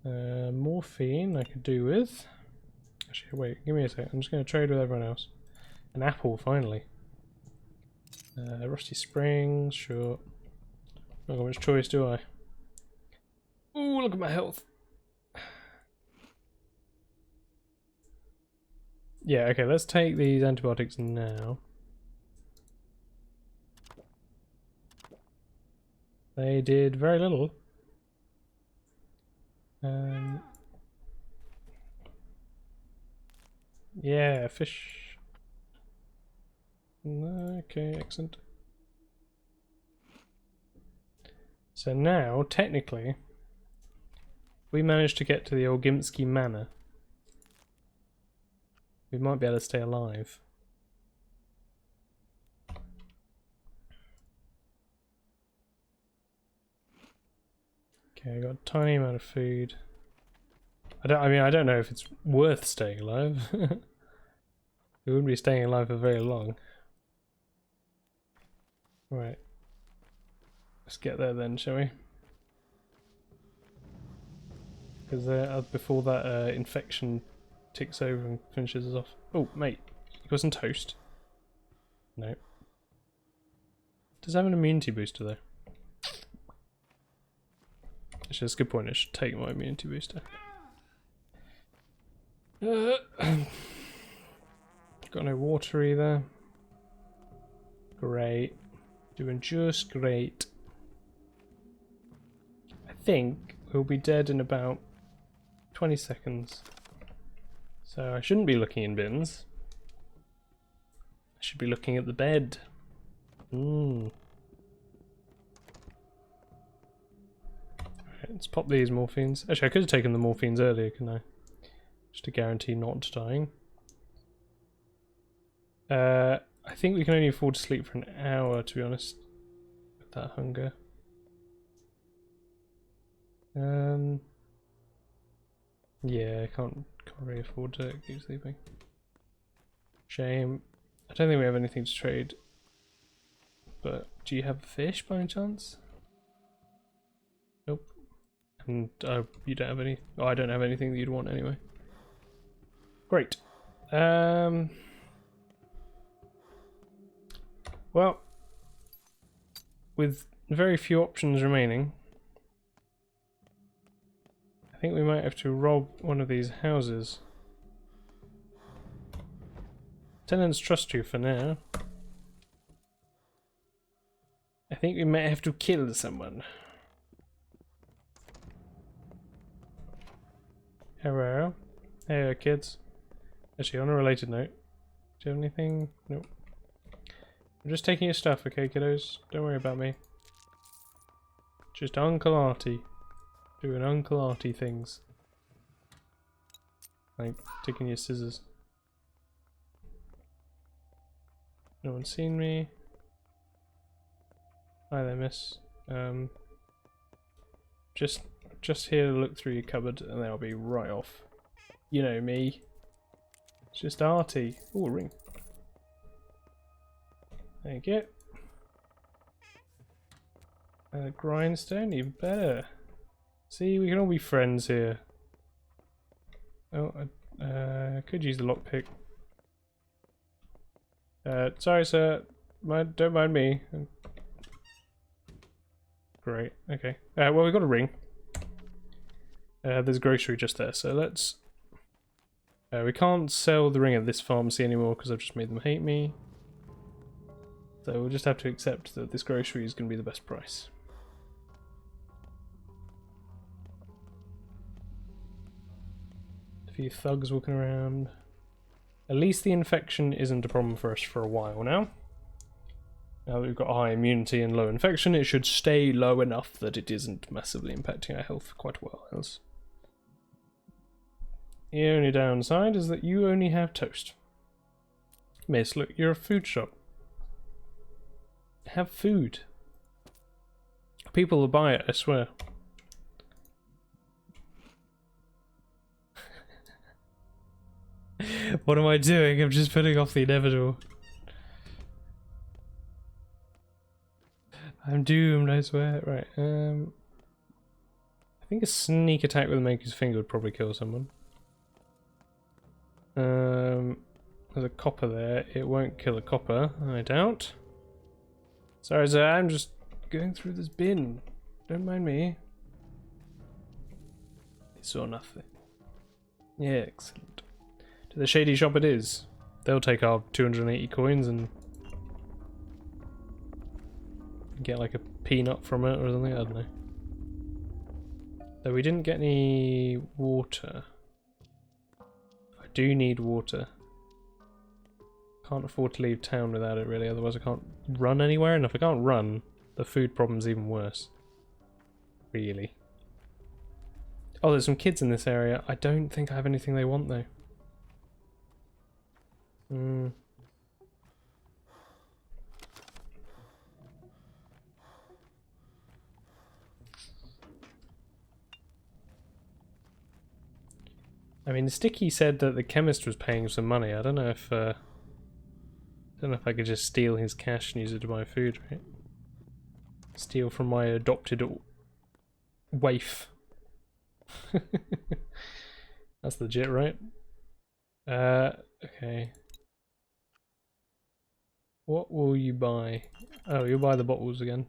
A: Morphine I could do with. Actually, wait, give me a sec. I'm just going to trade with everyone else. An apple, finally. Rusty Springs, sure. Not got much choice, do I? Ooh, look at my health. Yeah, okay, let's take these antibiotics now. They did very little. Yeah, fish. Okay, excellent. So now, technically, we managed to get to the Olgimsky Manor. We might be able to stay alive. Okay, I got a tiny amount of food. I don't know if it's worth staying alive. We wouldn't be staying alive for very long. Right. Let's get there then, shall we? Because before that infection ticks over and finishes us off. Oh, mate. You got some toast? No. Does it have an immunity booster though? Actually, that's a good point. I should take my immunity booster. Got no water either. Great. Doing just great. I think we'll be dead in about 20 seconds. So I shouldn't be looking in bins. I should be looking at the bed. Right, let's pop these morphines. Actually, I could have taken the morphines earlier, couldn't I? Just to guarantee not dying. I think we can only afford to sleep for an hour, to be honest, with that hunger. Yeah, I can't really afford to keep sleeping. Shame. I don't think we have anything to trade. But do you have fish by any chance? Nope. And you don't have any. Oh, I don't have anything that you'd want anyway. Great. Well, with very few options remaining, I think we might have to rob one of these houses. Tenants trust you for now. I think we might have to kill someone. Hello. Hey, kids. Actually, on a related note, do you have anything? Nope. I'm just taking your stuff, okay, kiddos? Don't worry about me. Just Uncle Artie. Doing Uncle Artie things. Like, taking your scissors. No one's seen me. Hi there, miss. Just here to look through your cupboard and then I'll be right off. You know me. It's just arty. Ooh, a ring. Thank you. Grindstone, even better. See, we can all be friends here. Oh, I could use the lockpick. Sorry, sir. Don't mind me. Great. Okay. Well, we got a ring. There's a grocery just there, so let's. We can't sell the ring at this pharmacy anymore because I've just made them hate me. So we'll just have to accept that this grocery is going to be the best price. A few thugs walking around. At least the infection isn't a problem for us for a while now. Now that we've got high immunity and low infection, it should stay low enough that it isn't massively impacting our health quite well else. The only downside is that you only have toast. Miss, look, you're a food shop. Have food. People will buy it, I swear. What am I doing? I'm just putting off the inevitable. I'm doomed, I swear. Right, I think a sneak attack with a maker's finger would probably kill someone. There's a copper there. It won't kill a copper, I doubt. Sorry, sir, I'm just going through this bin. Don't mind me. They saw nothing. Yeah, excellent. To the shady shop it is. They'll take our 280 coins and get like a peanut from it or something, I don't know. So we didn't get any water. I do need water. Can't afford to leave town without it really, otherwise I can't run anywhere, and if I can't run, the food problem's even worse. Really. Oh, there's some kids in this area. I don't think I have anything they want though. I mean, Sticky said that the chemist was paying some money. I don't know if I could just steal his cash and use it to buy food, right? Steal from my adopted waif. That's legit, right? Okay. What will you buy? Oh, you'll buy the bottles again.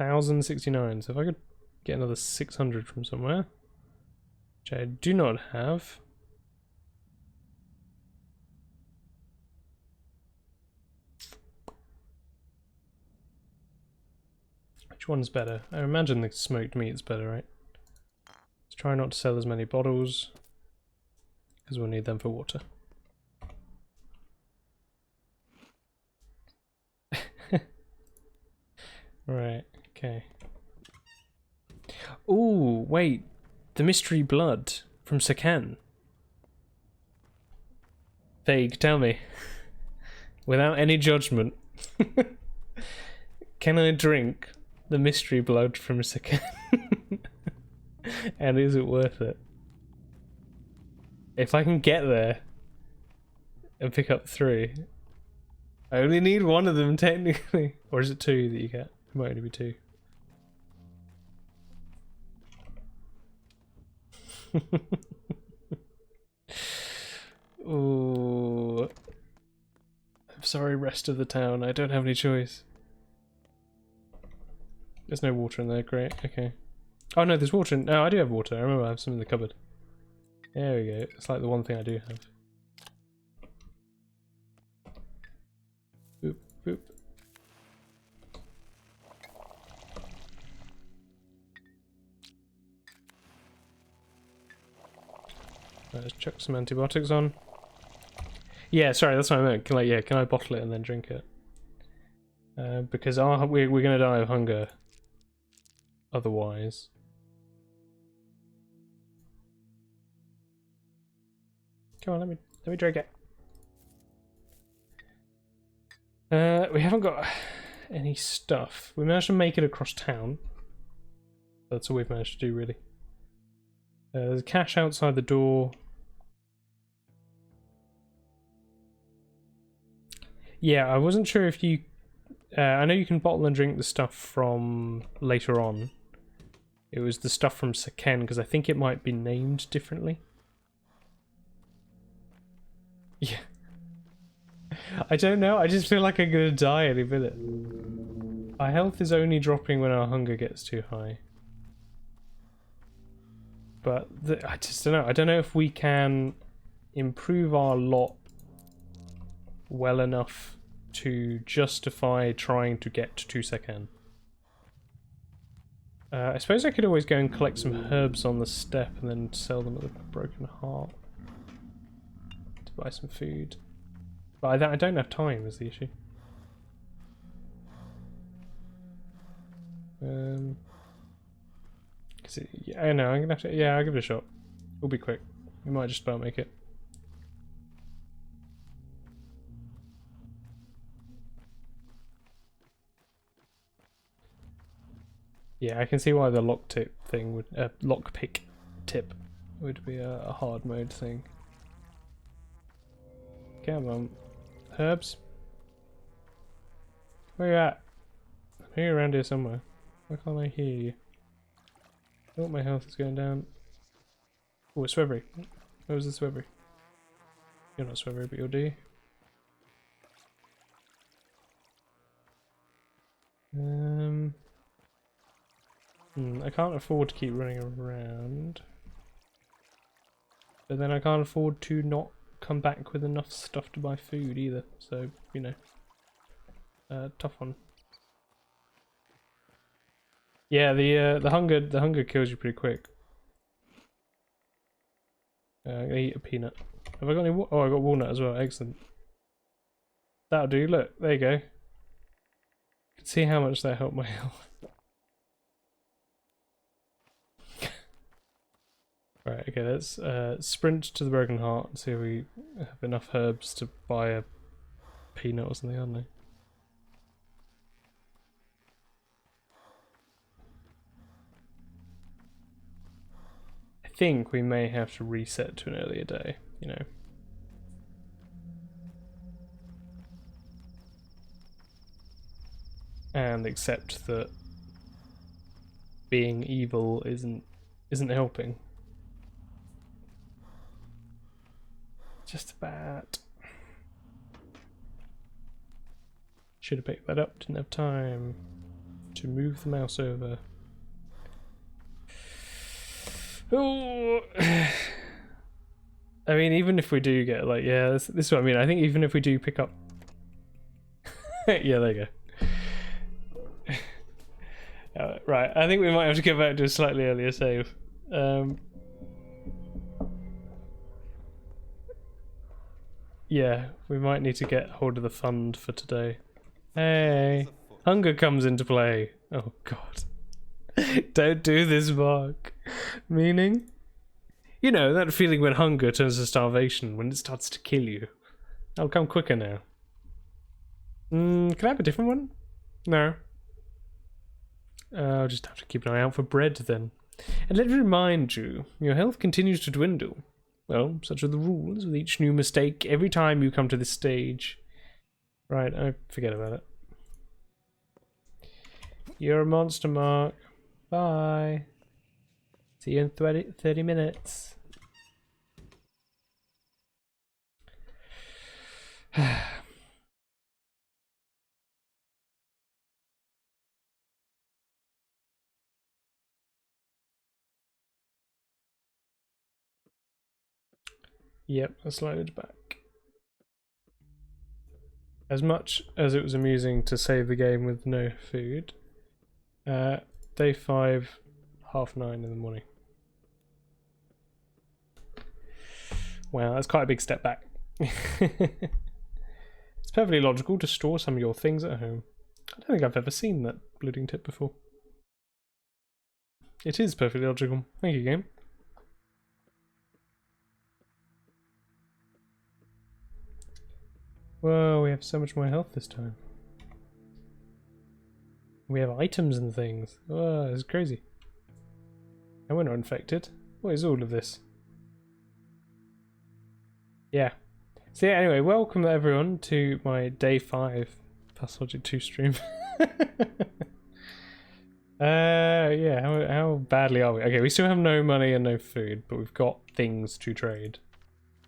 A: $1,069. So if I could get another 600 from somewhere, which I do not have. Which one's better? I imagine the smoked meat's better, right? Let's try not to sell as many bottles, because we'll need them for water. Right, okay. Ooh, wait. The mystery blood from Sakan. Vague, tell me. Without any judgment. Can I drink the mystery blood from Sakan? And is it worth it? If I can get there and pick up 3, I only need one of them technically. Or is it 2 that you get? It might only be 2. Ooh. I'm sorry, rest of the town. I don't have any choice. There's no water in there. Great. Okay. Oh no, there's water in. No, I do have water. I remember I have some in the cupboard. There we go. It's like the one thing I do have. Boop, boop. Let's chuck some antibiotics on. Yeah, sorry, that's what I meant. Can I bottle it and then drink it? Because we're gonna die of hunger. otherwise. Come on, let me drag it. We haven't got any stuff. We managed to make it across town. That's all we've managed to do, really. There's cash outside the door. Yeah, I wasn't sure if you... I know you can bottle and drink the stuff from later on. It was the stuff from Saken, because I think it might be named differently. Yeah. I don't know, I just feel like I'm gonna die any minute. Our health is only dropping when our hunger gets too high. But I just don't know. I don't know if we can improve our lot well enough to justify trying to get to Saken. I suppose I could always go and collect some herbs on the step and then sell them at the Broken Heart to buy some food. But I don't have time is the issue. I know I'm gonna have to. Yeah, I'll give it a shot. We'll be quick. We might just about make it. Yeah, I can see why the lockpick tip would be a hard mode thing. Come on, herbs. Where you at? I'm here around here somewhere. Why can't I hear you? Oh, my health is going down. Oh, a Swebbery. Where was the Swebbery? You're not Swebbery, but you're D. I can't afford to keep running around. But then I can't afford to not come back with enough stuff to buy food either. So, you know. Tough one. Yeah, the hunger kills you pretty quick. I'm gonna eat a peanut. Have I got any? Oh, I got walnut as well. Excellent. That'll do. Look, there you go. You can see how much that helped my health. Right. Okay. Let's sprint to the Broken Heart and see if we have enough herbs to buy a peanut or something. I don't know. I think we may have to reset to an earlier day, you know. And accept that being evil isn't helping. Just about. Should have picked that up, didn't have time to move the mouse over. Oh, I mean, even if we do get like, yeah, this is what I mean. I think even if we do pick up, yeah, there you go. Right, I think we might have to go back to a slightly earlier save. Yeah, we might need to get hold of the fund for today. Hey, hunger comes into play. Oh God. Don't do this, Mark. Meaning? You know, that feeling when hunger turns to starvation, when it starts to kill you. I'll come quicker now. Can I have a different one? No. I'll just have to keep an eye out for bread then. And let me remind you, your health continues to dwindle. Well, such are the rules with each new mistake every time you come to this stage. Right, I forget about it. You're a monster, Mark. Bye. See you in 30 minutes. Yep, let's load back. As much as it was amusing to save the game with no food, day 5, 9:30 in the morning. Wow, that's quite a big step back. It's perfectly logical to store some of your things at home. I don't think I've ever seen that blooding tip before. It is perfectly logical. Thank you, game. Whoa, we have so much more health this time. We have items and things. Whoa, it's crazy. And we're not infected. What is all of this? Yeah. So yeah, anyway, welcome everyone to my day 5 Pathologic 2 stream. Yeah, how badly are we? Okay, we still have no money and no food, but we've got things to trade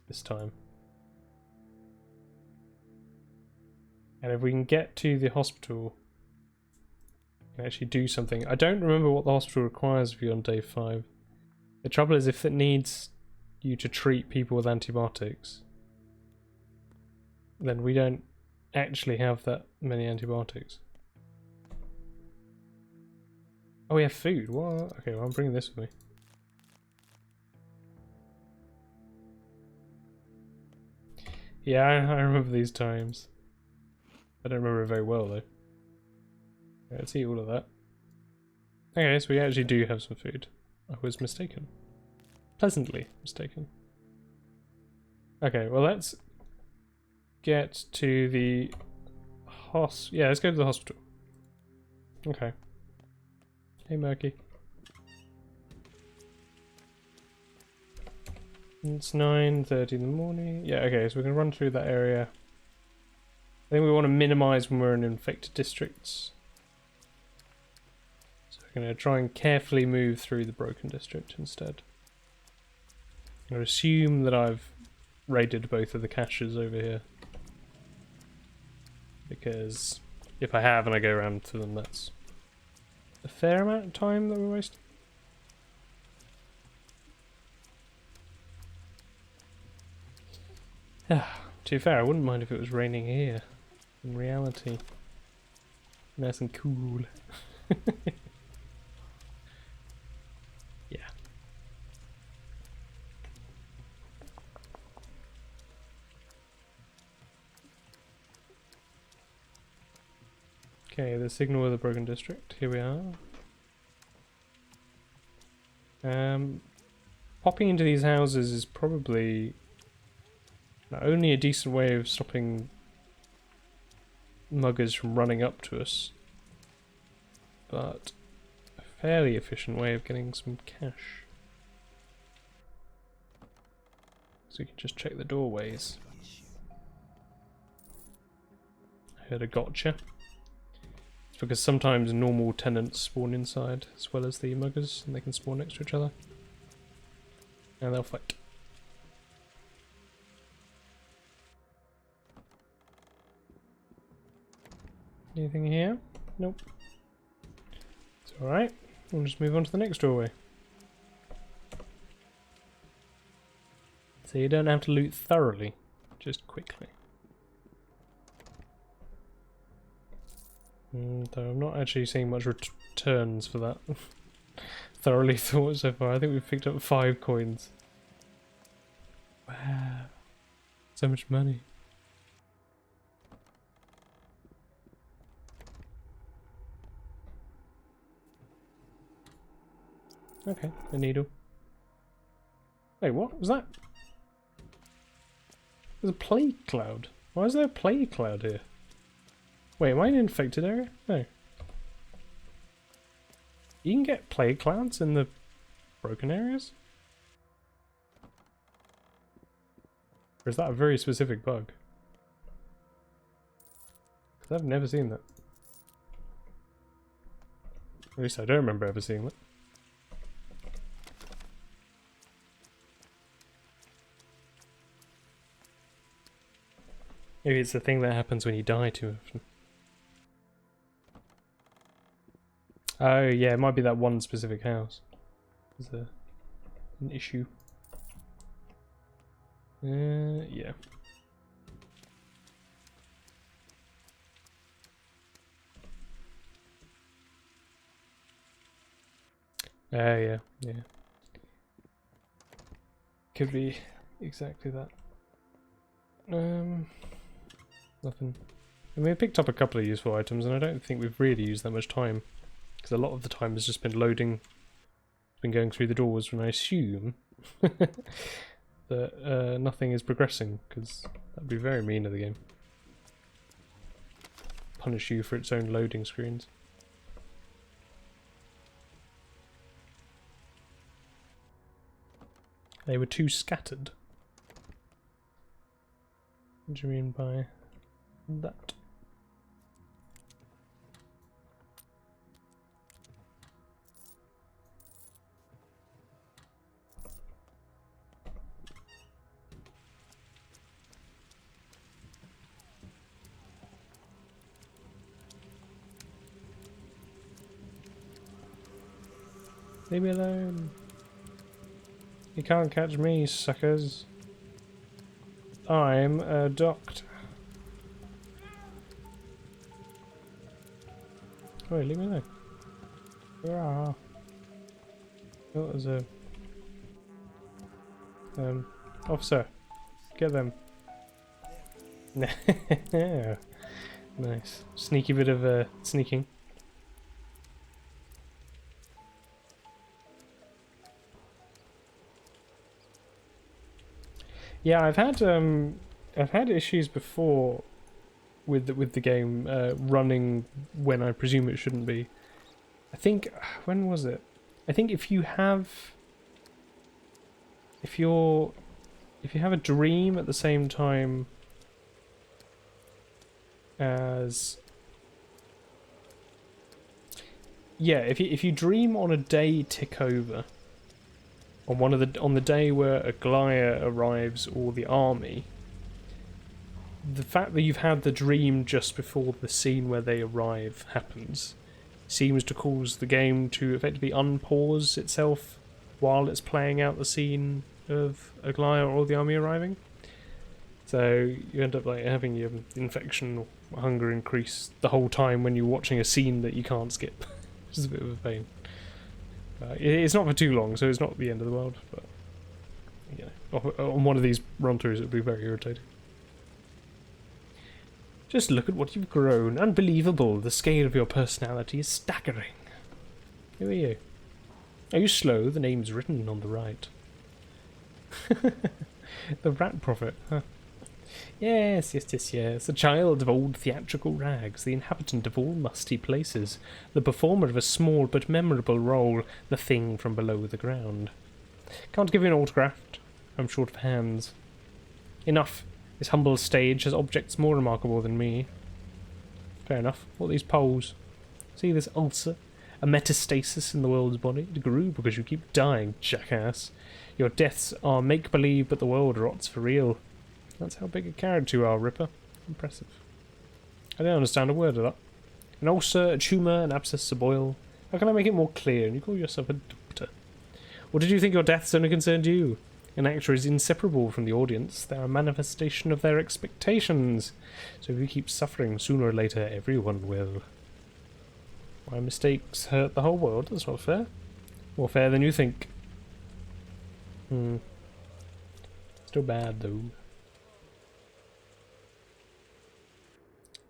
A: this time. And if we can get to the hospital, we can actually do something. I don't remember what the hospital requires of you on day 5. The trouble is if it needs you to treat people with antibiotics, then we don't actually have that many antibiotics. Oh, we have food. What? Okay, well, I'm bringing this with me. Yeah, I remember these times. I don't remember it very well, though. Okay, let's eat all of that. Okay, so we actually do have some food. I was mistaken. Pleasantly mistaken. Okay, well, let's get to the yeah, let's go to the hospital. Okay. Hey, Murky. It's 9:30 in the morning. Yeah, okay, so we can run through that area. I think we want to minimize when we're in infected districts. So we're going to try and carefully move through the broken district instead. I'm going to assume that I've raided both of the caches over here. Because if I have and I go around to them, that's a fair amount of time that we're wasting. To be fair, I wouldn't mind if it was raining here. In reality. Nice and cool. Yeah. Okay, the signal of the broken district. Here we are. Popping into these houses is probably not only a decent way of stopping muggers from running up to us, but a fairly efficient way of getting some cash. So you can just check the doorways. I heard a gotcha. It's because sometimes normal tenants spawn inside as well as the muggers, and they can spawn next to each other. And they'll fight. Anything here? Nope. It's alright. We'll just move on to the next doorway. So you don't have to loot thoroughly, just quickly. Though I'm not actually seeing much returns for that. Thoroughly thought so far. I think we've picked up 5 coins. Wow. So much money. Okay, a needle. Wait, what was that? There's a plague cloud. Why is there a plague cloud here? Wait, am I in an infected area? No. You can get plague clouds in the broken areas? Or is that a very specific bug? Because I've never seen that. At least I don't remember ever seeing that. Maybe it's the thing that happens when you die too often. Oh yeah, it might be that one specific house. Is there an issue? Yeah. Yeah, yeah. Could be exactly that. Nothing. I mean, we picked up a couple of useful items, and I don't think we've really used that much time, because a lot of the time has just been loading been going through the doors, and I assume that nothing is progressing, because that'd be very mean of the game. Punish you for its own loading screens. They were too scattered. What do you mean by that? Leave me alone. You can't catch me, suckers. I'm a doctor. Oh, leave me alone. Hurrah. Oh, there's a... officer. Get them. Nice. Sneaky bit of sneaking. Yeah, I've had issues before with the game running when I presume it shouldn't be. I think when was it? I think if you have a dream at the same time as if you dream on a day tick over. On the day where a Glaya arrives or the army, the fact that you've had the dream just before the scene where they arrive happens seems to cause the game to effectively unpause itself while it's playing out the scene of a Glaya or the army arriving. So you end up like having your infection or hunger increase the whole time when you're watching a scene that you can't skip. Which is a bit of a pain. It's not for too long, so it's not the end of the world, but you know, on one of these run-throughs it would be very irritating. Just look at what you've grown. Unbelievable. The scale of your personality is staggering. Who are you? Are you slow? The name's written on the right. The Rat Prophet, huh? Yes. A child of old theatrical rags, the inhabitant of all musty places, the performer of a small but memorable role, the thing from below the ground. Can't give you an autograph. I'm short of hands. Enough. This humble stage has objects more remarkable than me. Fair enough. What are these poles? See this ulcer? A metastasis in the world's body? It grew because you keep dying, jackass. Your deaths are make-believe, but the world rots for real. That's how big a character you are, Ripper. Impressive. I don't understand a word of that. An ulcer, a tumour, an abscess, a boil. How can I make it more clear? And you call yourself a doctor. Or did you think your deaths only concerned you? An actor is inseparable from the audience. They're a manifestation of their expectations. So if you keep suffering, sooner or later everyone will. My mistakes hurt the whole world. That's not fair. More fair than you think. Still bad, though.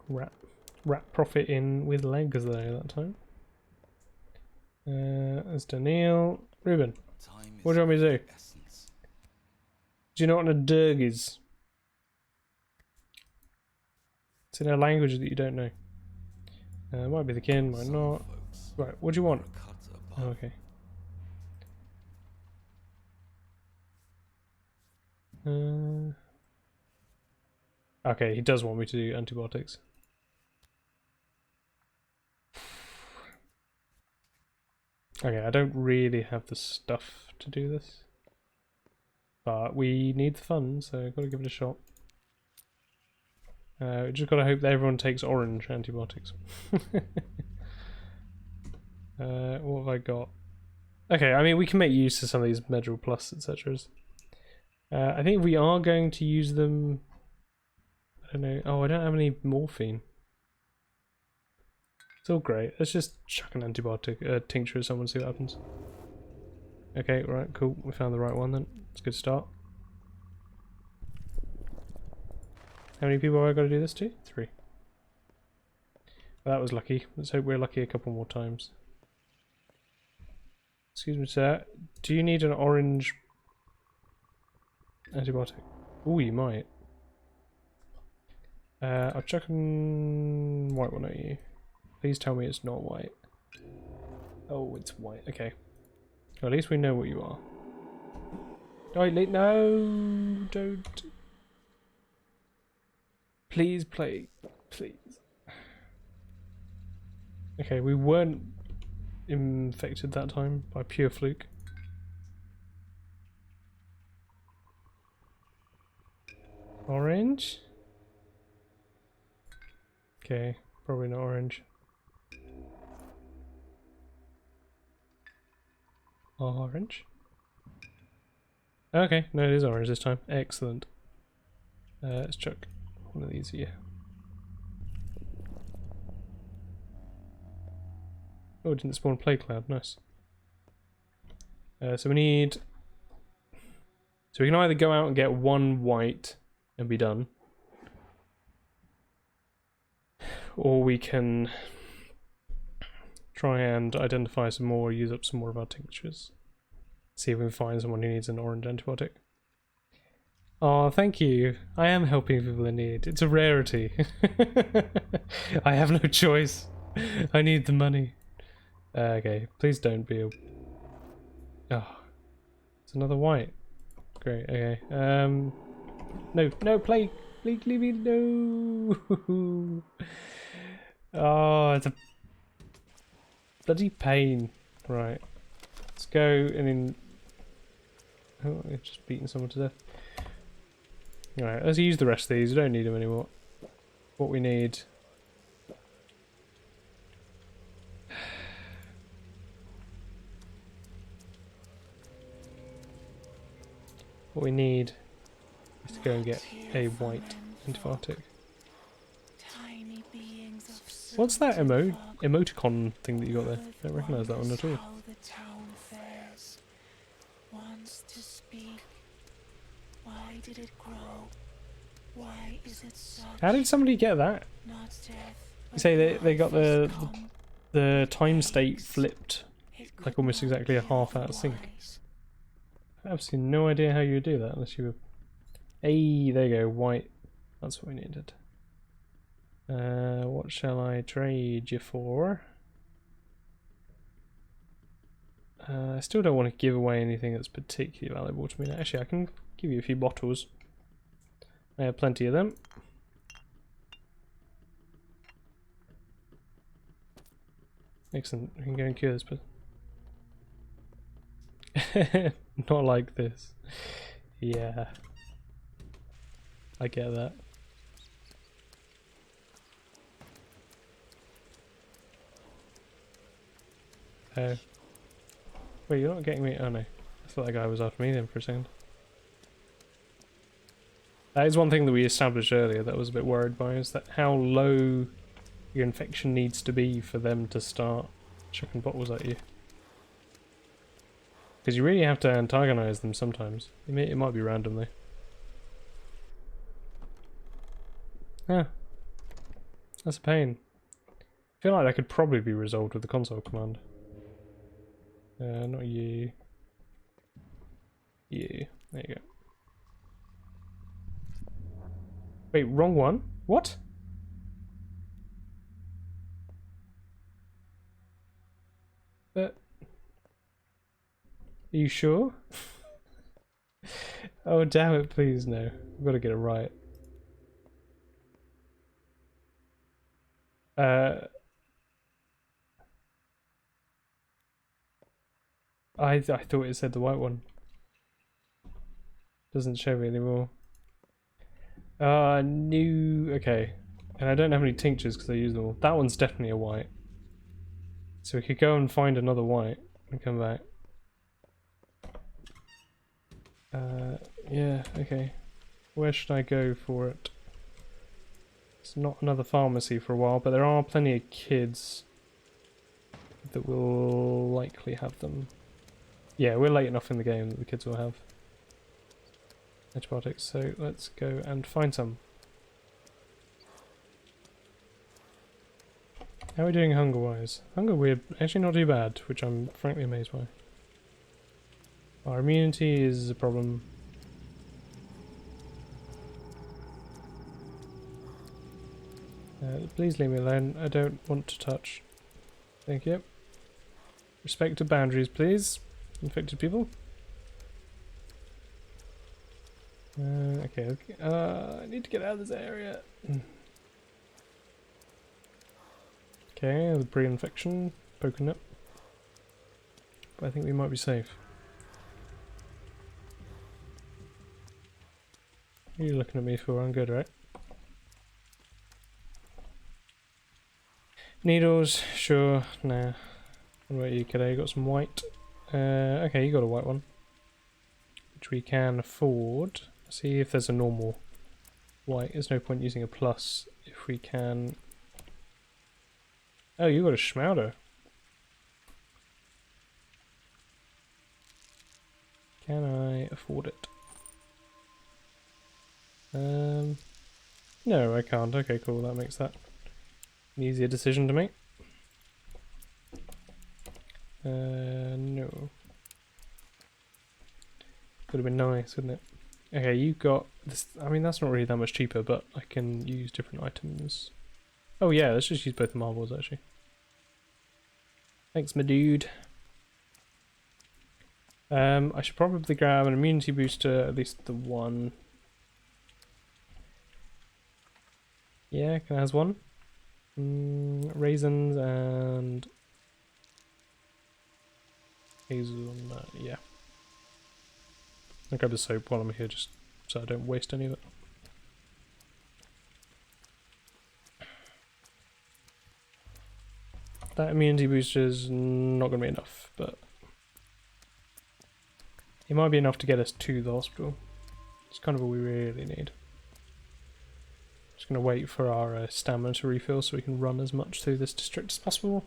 A: Rat Prophet in with legs there that time. There's Daniel. Ruben, what do you want me to do? Do you know what a dirg is? It's in a language that you don't know. Might be the kin, might not. Right, what do you want? Oh, okay. Okay, he does want me to do antibiotics. Okay, I don't really have the stuff to do this. But we need the funds, so I've got to give it a shot. Just got to hope that everyone takes orange antibiotics. What have I got? Okay, I mean, we can make use of some of these Medril Plus, etc. I think we are going to use them... I don't know. Oh, I don't have any morphine. It's all great. Let's just chuck an antibiotic tincture at someone and see what happens. Okay, right, cool. We found the right one then. It's a good start. How many people have I got to do this to? 3. Well, that was lucky. Let's hope we're lucky a couple more times. Excuse me, sir. Do you need an orange antibiotic? Oh, you might. I'll chuck a white one at you. Please tell me it's not white. Oh, it's white. Okay. Well, at least we know what you are. No, don't. Please play. Please. Okay, we weren't infected that time by pure fluke. Orange? Okay, probably not orange. Orange? Okay, no, it is orange this time. Excellent. Let's chuck one of these here. Oh, it didn't spawn plague cloud. Nice. So we need... So we can either go out and get one white and be done, or we can try and identify some more, use up some more of our tinctures. See if we can find someone who needs an orange antibiotic. Oh, thank you. I am helping people in need. It's a rarity. I have no choice. I need the money. Okay, please don't be a... Oh, it's another white. Great, okay. No, play. Please leave me, no. Oh, it's a bloody pain. Right. Let's go and then... Oh, I've just beaten someone to death. Alright, let's use the rest of these. We don't need them anymore. What we need... What we need is to go and get a white antibiotic. What's that emoticon thing that you got there? I don't recognise that one at all.
C: Why did it grow? Why is it so?
A: How did somebody get that? You say they got the time state flipped, like almost exactly a half out of sync. I have absolutely no idea how you would do that unless you were... Hey, there you go, white. That's what we needed. What shall I trade you for? I still don't want to give away anything that's particularly valuable to me. Actually, I can give you a few bottles. I have plenty of them. Excellent. We can go and cure this person. Not like this. Yeah. I get that. Oh. Wait, you're not getting me? Oh no. I thought that guy was after me then for a second. That is one thing that we established earlier that I was a bit worried by, is that how low your infection needs to be for them to start chucking bottles at you. Because you really have to antagonize them sometimes. It might be random though. Ah. That's a pain. I feel like that could probably be resolved with the console command. Not you. You. There you go. Wait, wrong one? What? Are you sure? Oh damn it, please no. I've got to get it right. I thought it said the white one. Doesn't show me anymore. New... Okay. And I don't have any tinctures because I use them all. That one's definitely a white. So we could go and find another white and come back. Yeah, okay. Where should I go for it? It's not another pharmacy for a while, but there are plenty of kids that will likely have them. Yeah, we're late enough in the game that the kids will have antibiotics, so let's go and find some. How are we doing hunger-wise? Hunger, we're actually not too bad, which I'm frankly amazed by. Our immunity is a problem. Please leave me alone. I don't want to touch. Thank you. Respect to boundaries, please. Infected people. Okay. I need to get out of this area. Okay, the pre-infection poking up. But I think we might be safe. What are you looking at me for? I'm good, right? Needles, sure. Nah. What about you, kiddo? You got some white? Okay, you got a white one. Which we can afford. See if there's a normal white. There's no point using a plus if we can... Oh, you got a schmouder. Can I afford it? No, I can't. Okay, cool. That makes that an easier decision to make. No. Could have been nice, wouldn't it? Okay, you got this. I mean, that's not really that much cheaper, but I can use different items. Oh yeah, let's just use both the marbles actually. Thanks, my dude. I should probably grab an immunity booster, at least the one. Yeah, can I have one? Raisins and hazelnut, yeah. I'll grab the soap while I'm here just so I don't waste any of it. That immunity booster is not going to be enough, but it might be enough to get us to the hospital. It's kind of all we really need. Just going to wait for our stamina to refill so we can run as much through this district as possible.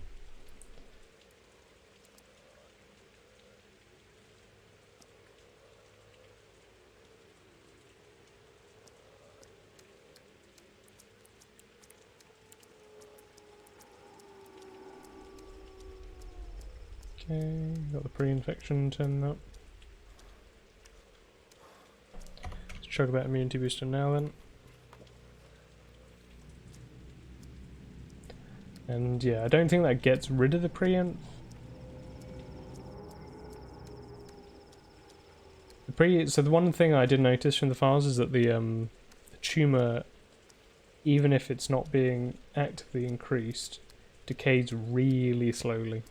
A: Okay, got the pre-infection turning up. Let's chug that immunity booster now then. And yeah, I don't think that gets rid of the pre-inf. So the one thing I did notice from the files is that the tumour, even if it's not being actively increased, decays really slowly.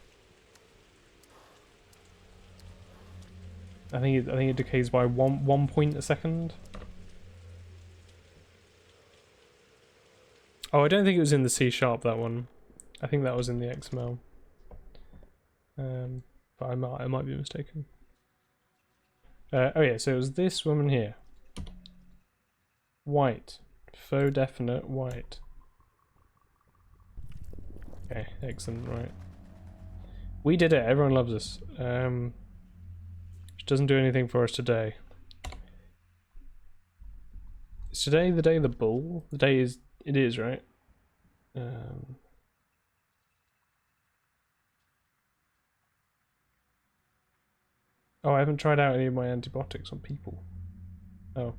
A: I think it decays by one point a second. Oh, I don't think it was in the C#, that one. I think that was in the XML. But I might be mistaken. Oh yeah, so it was this woman here. White. Faux definite white. Okay, excellent, right. We did it, everyone loves us. Which doesn't do anything for us today. Is today the day of the bull? The day is... It is, right? Oh, I haven't tried out any of my antibiotics on people. Oh.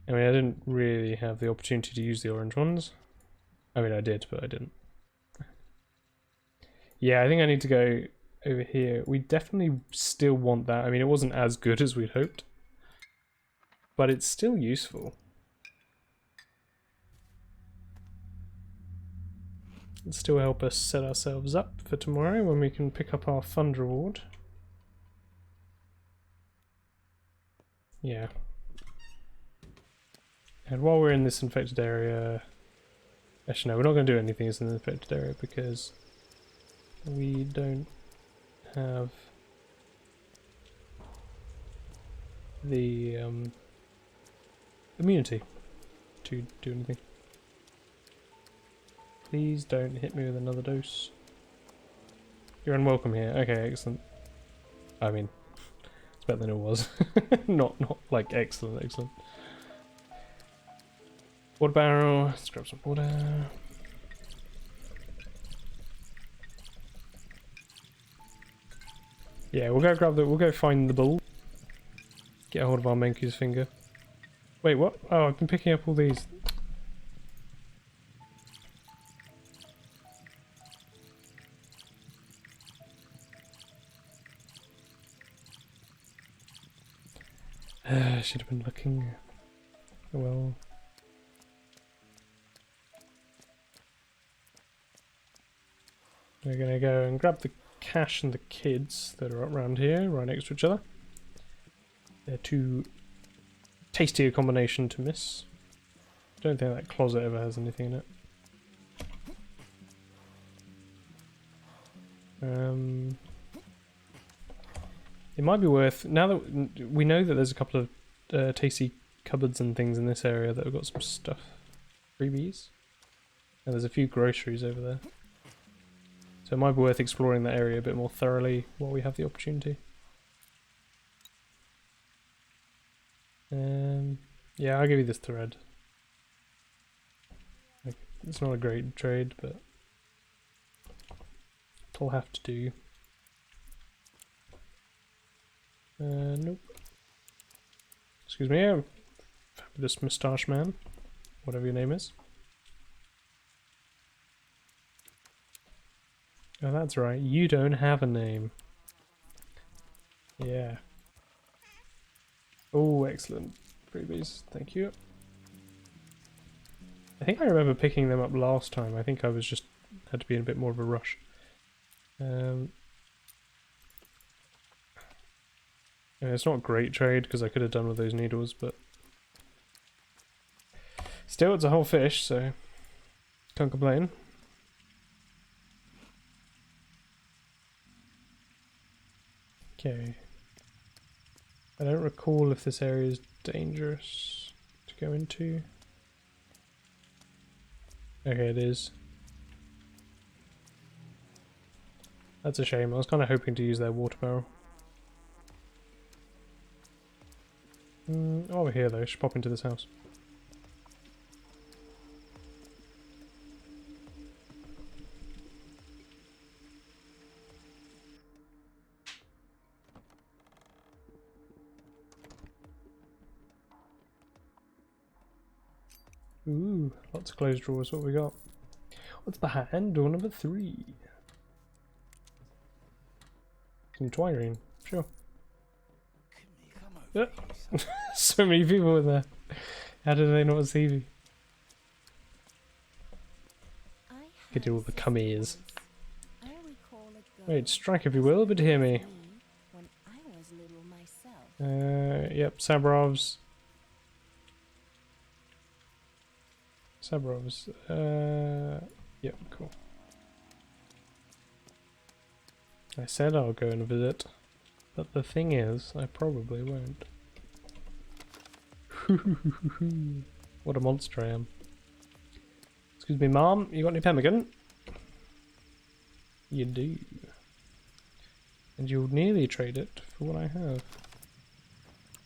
A: I mean, I didn't really have the opportunity to use the orange ones. I mean, I did, but I didn't. Yeah, I think I need to go over here. We definitely still want that. I mean, it wasn't as good as we'd hoped. But it's still useful. It'll still help us set ourselves up for tomorrow when we can pick up our fund reward. Yeah. And while we're in this infected area... Actually, no, we're not going to do anything in the infected area because we don't have the immunity to do anything. Please don't hit me with another dose. You're unwelcome here. Okay, excellent. I mean, it's better than it was. not like excellent. Water barrel. Let's grab some water. Yeah, we'll go grab the. We'll go find the bull. Get a hold of our Menku's finger. Wait, what? Oh, I've been picking up all these. Should have been looking. Oh well. We're gonna go and grab the cash and the kids that are around here, right next to each other. They're too tasty a combination to miss. Don't think that closet ever has anything in it. It might be worth, now that we know that there's a couple of tasty cupboards and things in this area that have got some stuff. Freebies. And there's a few groceries over there. So it might be worth exploring that area a bit more thoroughly while we have the opportunity. Yeah, I'll give you this thread. Like, it's not a great trade, but it'll have to do. Nope. Excuse me, fabulous moustache man, whatever your name is. Oh, that's right, you don't have a name. Yeah. Oh, excellent. Freebies, thank you. I think I remember picking them up last time. I think I was just had to be in a bit more of a rush. Yeah, it's not a great trade because I could have done with those needles, but still, it's a whole fish, so can't complain. Okay. I don't recall if this area is dangerous to go into. Okay, it is. That's a shame. I was kind of hoping to use their water barrel. Over here though, should pop into this house. Ooh, lots of closed drawers. What we got? What's behind door number 3? Some twirling, sure. Yeah. So many people in there. How did they not see me? Could do all the come ears. Wait, strike if you will, but hear me. Yep, Sabrov's. Sabrov's. Yep, cool. I said I'll go and visit, but the thing is, I probably won't. What a monster I am. Excuse me, Mom, you got any pemmican? You do. And you'll nearly trade it for what I have.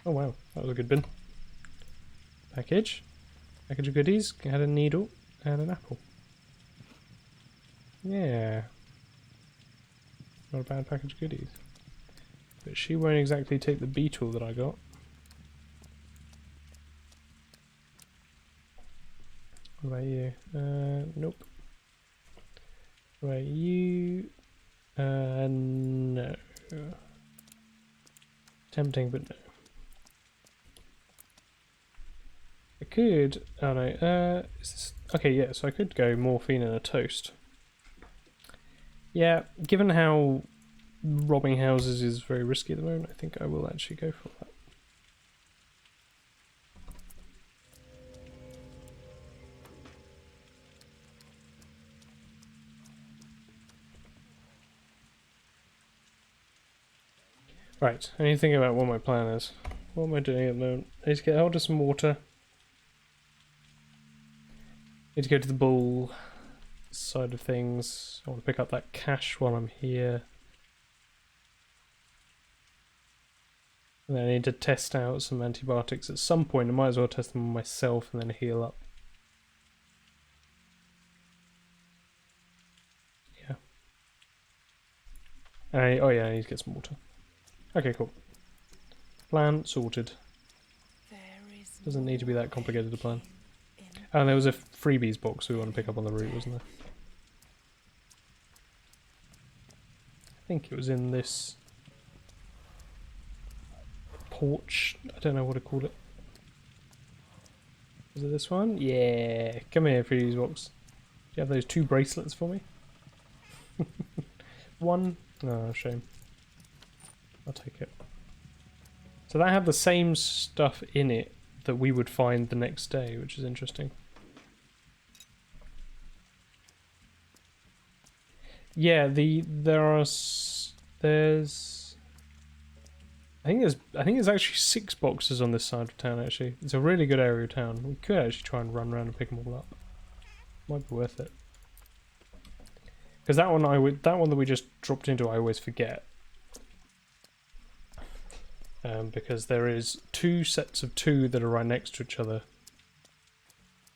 A: Oh wow, that was a good bin. Package. Package of goodies. Had a needle and an apple. Yeah. Not a bad package of goodies. But she won't exactly take the beetle that I got. What about you? Nope. What about you? No. Tempting, but no. I could. Oh no. Is this, okay, yeah. So I could go morphine and a toast. Yeah, given how robbing houses is very risky at the moment, I think I will actually go for that. Right, I need to think about what my plan is. What am I doing at the moment? I need to get hold of some water. Need to go to the bull side of things. I want to pick up that cash while I'm here. And then I need to test out some antibiotics at some point. I might as well test them on myself and then heal up. Yeah. Oh yeah, I need to get some water. Okay, cool. Plan sorted.
C: There is
A: Doesn't need to be that complicated to plan.
C: in
A: And there was a freebies box we want to pick up on the route, wasn't there? I think it was in this porch. I don't know what to call it. Is it this one? Yeah. Come here, freebies box. Do you have those 2 bracelets for me? One? Oh, shame. I'll take it. So that had the same stuff in it that we would find the next day, which is interesting. Yeah, there's I think there's actually 6 boxes on this side of town. Actually, it's a really good area of town. We could actually try and run around and pick them all up. Might be worth it. Because that one that we just dropped into, I always forget. Because there is 2 sets of 2 that are right next to each other,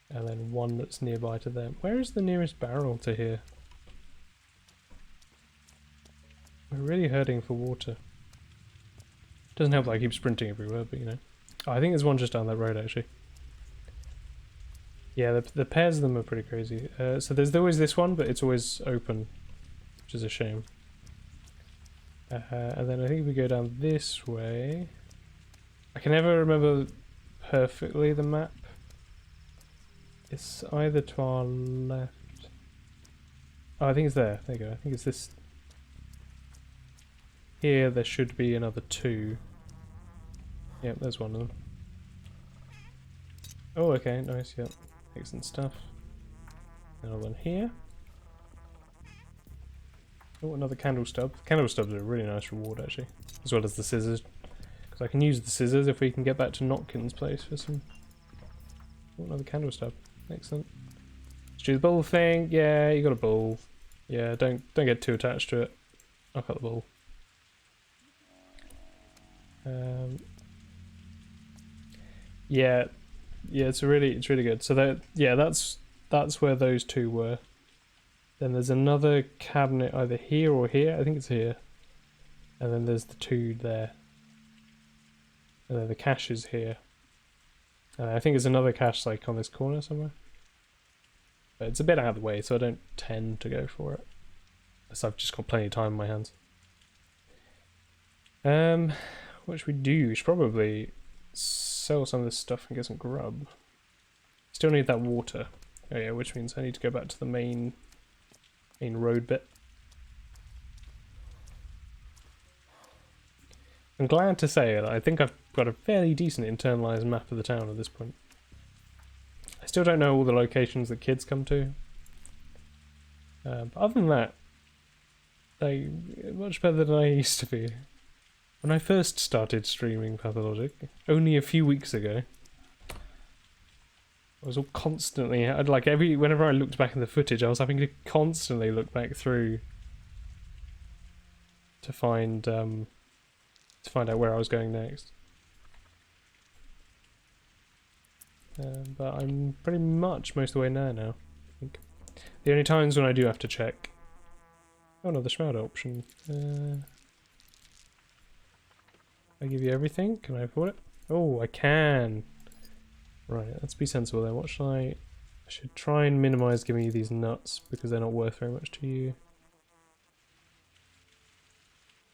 A: and then 1 that's nearby to them. Where is the nearest barrel to here? We're really hurting for water. Doesn't help that I keep sprinting everywhere, but you know. Oh, I think there's one just down that road actually. Yeah, the pairs of them are pretty crazy. So there's always this one, but it's always open, which is a shame. And then I think if we go down this way, I can never remember perfectly the map. It's either to our left. Oh, I think it's there. There you go. I think it's this. Here there should be another 2. Yep, there's one of them. Oh, okay, nice. Yep, excellent stuff. Another one here. Oh, another candle stub. Candle stubs are a really nice reward, actually. As well as the scissors. Because I can use the scissors if we can get back to Notkin's place for some... Oh, another candle stub. Excellent. Let's do the bull thing. Yeah, you got a bull. Yeah, don't get too attached to it. I'll cut the bull. Yeah, it's really good. So that's where those 2 were. Then there's another cabinet either here or here. I think it's here. And then there's the 2 there. And then the cache is here. And I think there's another cache like on this corner somewhere. But it's a bit out of the way, so I don't tend to go for it. Unless I've just got plenty of time in my hands. What should we do? We should probably sell some of this stuff and get some grub. Still need that water. Oh yeah, which means I need to go back to the main road bit. I'm glad to say that I think I've got a fairly decent internalized map of the town at this point. I still don't know all the locations that kids come to. But other than that, they're much better than I used to be. When I first started streaming Pathologic, only a few weeks ago, I was all constantly, whenever I looked back in the footage, I was having to constantly look back through to find out where I was going next. But I'm pretty much most of the way there now, I think. The only times when I do have to check... Oh no, the shroud option. I give you everything? Can I afford it? Oh, I can! Right, let's be sensible then. What should I should try and minimize giving you these nuts, because they're not worth very much to you.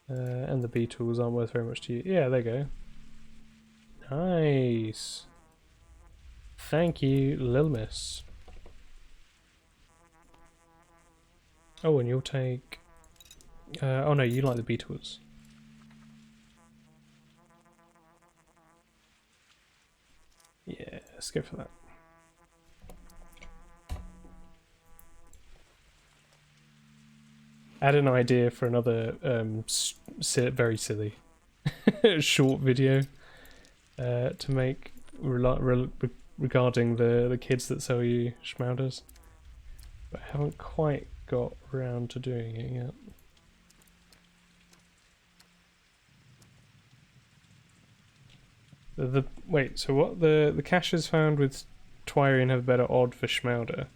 A: And the beetles aren't worth very much to you. Yeah, there you go. Nice! Thank you, Lil Miss. Oh, and you'll take... oh no, you like the beetles. Yeah, let's go for that. I had an idea for another very silly short video to make regarding the kids that sell you schmouders, but I haven't quite got around to doing it yet. Wait, so what the caches found with Twirian have a better odd for Schmauder?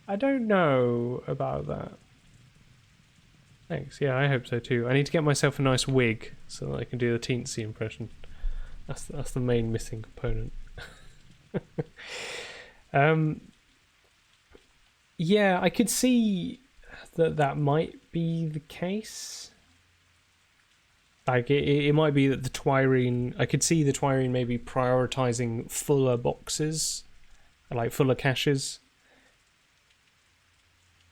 A: I don't know about that. Thanks. Yeah, I hope so too. I need to get myself a nice wig so that I can do the teensy impression. That's the main missing component. Yeah, I could see that might be the case. Like it might be that the Twirene, I could see the Twirene maybe prioritizing fuller boxes, like fuller caches,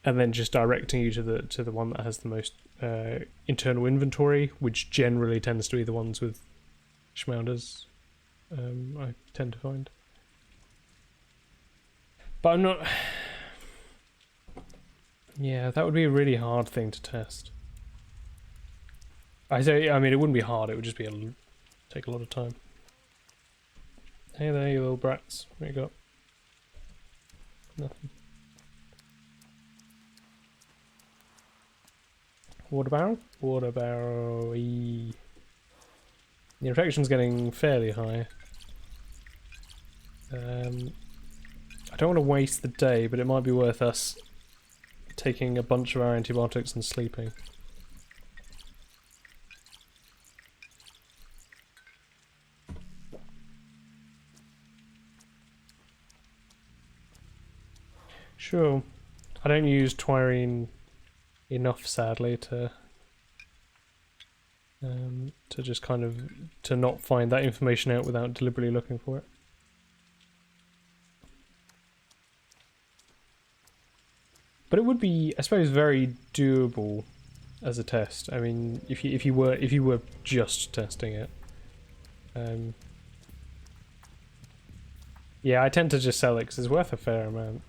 A: and then just directing you to the one that has the most internal inventory, which generally tends to be the ones with schmounders. I tend to find, but I'm not. Yeah, that would be a really hard thing to test. I mean, it wouldn't be hard. It would just take a lot of time. Hey there, you little brats. What you got? Nothing. Water barrel? Water barrel. The infection's getting fairly high. I don't want to waste the day, but it might be worth us taking a bunch of our antibiotics and sleeping. Sure. I don't use Twirene enough, sadly, to just kind of to not find that information out without deliberately looking for it. But it would be, I suppose, very doable as a test. I mean, if you were just testing it. Yeah, I tend to just sell it because it's worth a fair amount.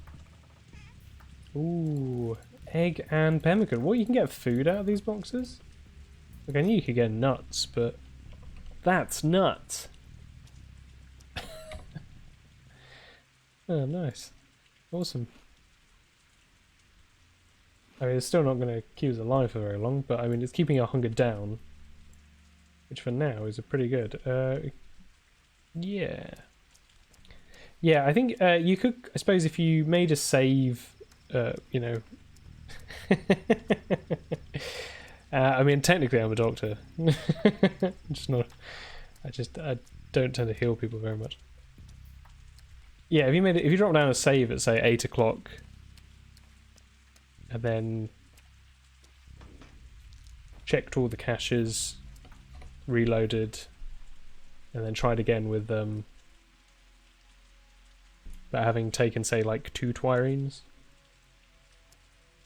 A: Ooh, egg and pemmican. What, you can get food out of these boxes? Like, I knew you could get nuts, but that's nuts. Oh, nice. Awesome. I mean, it's still not going to keep us alive for very long, but I mean, it's keeping our hunger down, which for now is a pretty good. Yeah. Yeah, I think you could, I suppose, if you made a save, you know. I mean, technically, I'm a doctor. Just not. I don't tend to heal people very much. Yeah, if you drop down a save at say 8 o'clock, and then checked all the caches, reloaded, and then tried again with but having taken say like 2 Twirenes.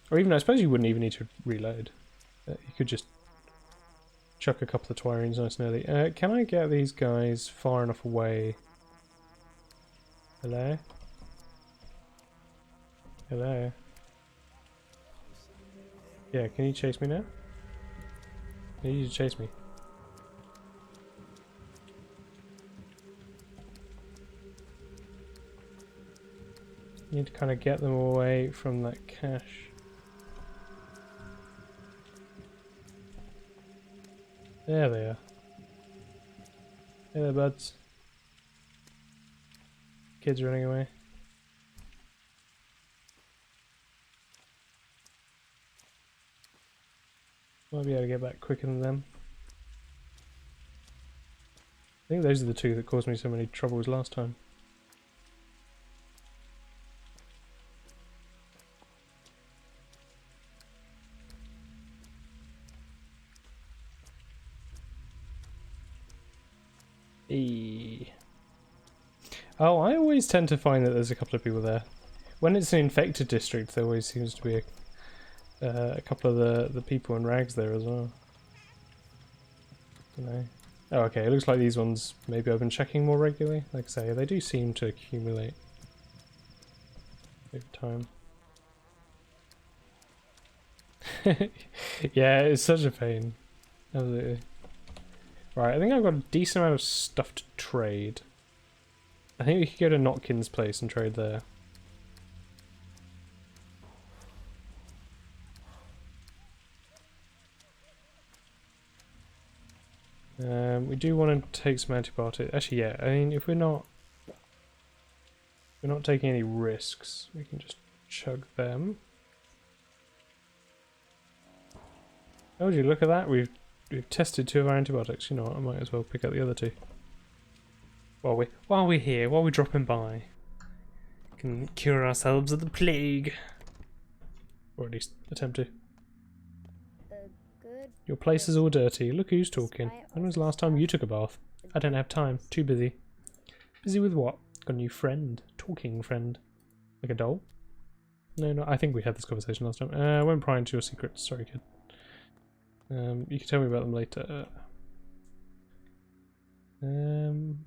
A: Or even, I suppose you wouldn't even need to reload. You could just chuck a couple of Twirenes nice and early. Can I get these guys far enough away? Hello? Hello? Yeah, can you chase me now? I need you to chase me. Need to kind of get them away from that cache. There they are. Hey there, buds. Kids running away. Might be able to get back quicker than them. I think those are the 2 that caused me so many troubles last time. Oh, I always tend to find that there's a couple of people there. When it's an infected district, there always seems to be a couple of the people in rags there as well. Don't know. Oh, okay. It looks like these ones maybe I've been checking more regularly. Like I say, they do seem to accumulate over time. Yeah, it's such a pain. Absolutely. Right, I think I've got a decent amount of stuff to trade. I think we could go to Notkin's place and trade there. We do want to take some antibiotics. Actually, yeah. I mean, if we're not taking any risks, we can just chug them. Oh, would you look at that? We've tested 2 of our antibiotics. You know what? I might as well pick up the other 2 while we're here, while we're dropping by. Can cure ourselves of the plague, or at least attempt to.
B: The good.
A: Your place is all dirty. Look who's talking.
B: Despite
A: When
B: all
A: was the
B: the
A: last time you
B: stuff,
A: took a bath?
B: the
A: I don't have
B: good
A: time.
B: place.
A: Too busy. Busy with what? Got a new friend. Talking friend. Like a doll? No, I think we had this conversation last time. I won't pry into your secrets. Sorry, kid. You can tell me about them later. Don't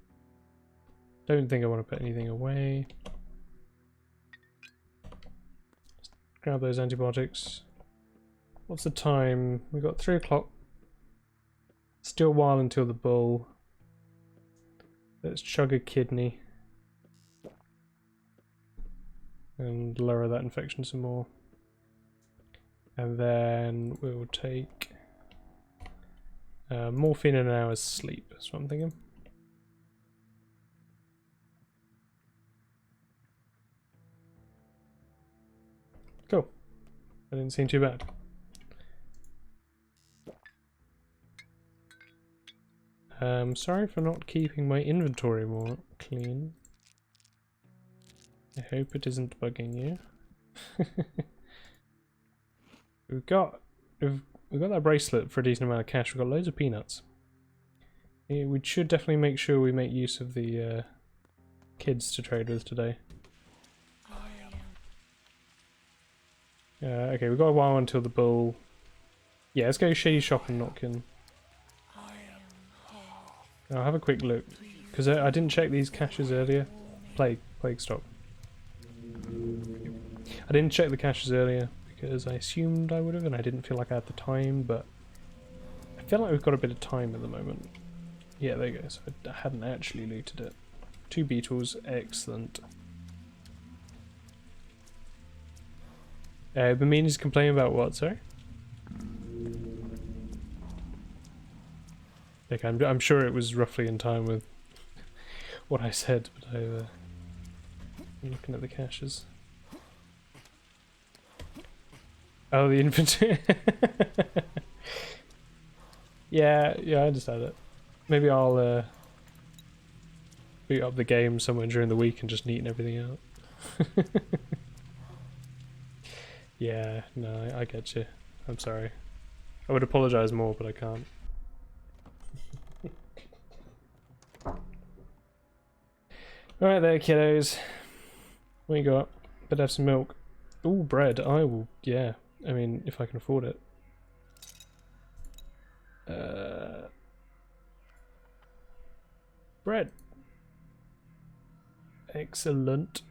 A: think I want to put anything away. Just grab those antibiotics. What's the time? We've got 3 o'clock. Still a while until the bull. Let's chug a kidney. And lower that infection some more. And then we'll take morphine and an hour's sleep. That's what I'm thinking. Cool. That didn't seem too bad. Sorry for not keeping my inventory more clean. I hope it isn't bugging you. we've got that bracelet for a decent amount of cash. We've got loads of peanuts. Yeah, we should definitely make sure we make use of the kids to trade with today. Okay, we've got a while until the bull. Yeah, let's go Shady Shop and knock in. I'll have a quick look, because I didn't check these caches earlier. Plague stop. I didn't check the caches earlier because I assumed I would have, and I didn't feel like I had the time, but I feel like we've got a bit of time at the moment. Yeah, there you go. So I hadn't actually looted it. 2 beetles, excellent. Bamini's complaining about what, sorry? Like, I'm sure it was roughly in time with what I said, but I'm looking at the caches. Oh, the inventory. yeah, I understand it. Maybe I'll boot up the game somewhere during the week and just neaten everything out. Yeah, no, I get you. I'm sorry. I would apologise more, but I can't. Alright there, kiddos. What you got? Better have some milk. Ooh, bread. I will, yeah. I mean, if I can afford it. Bread. Excellent.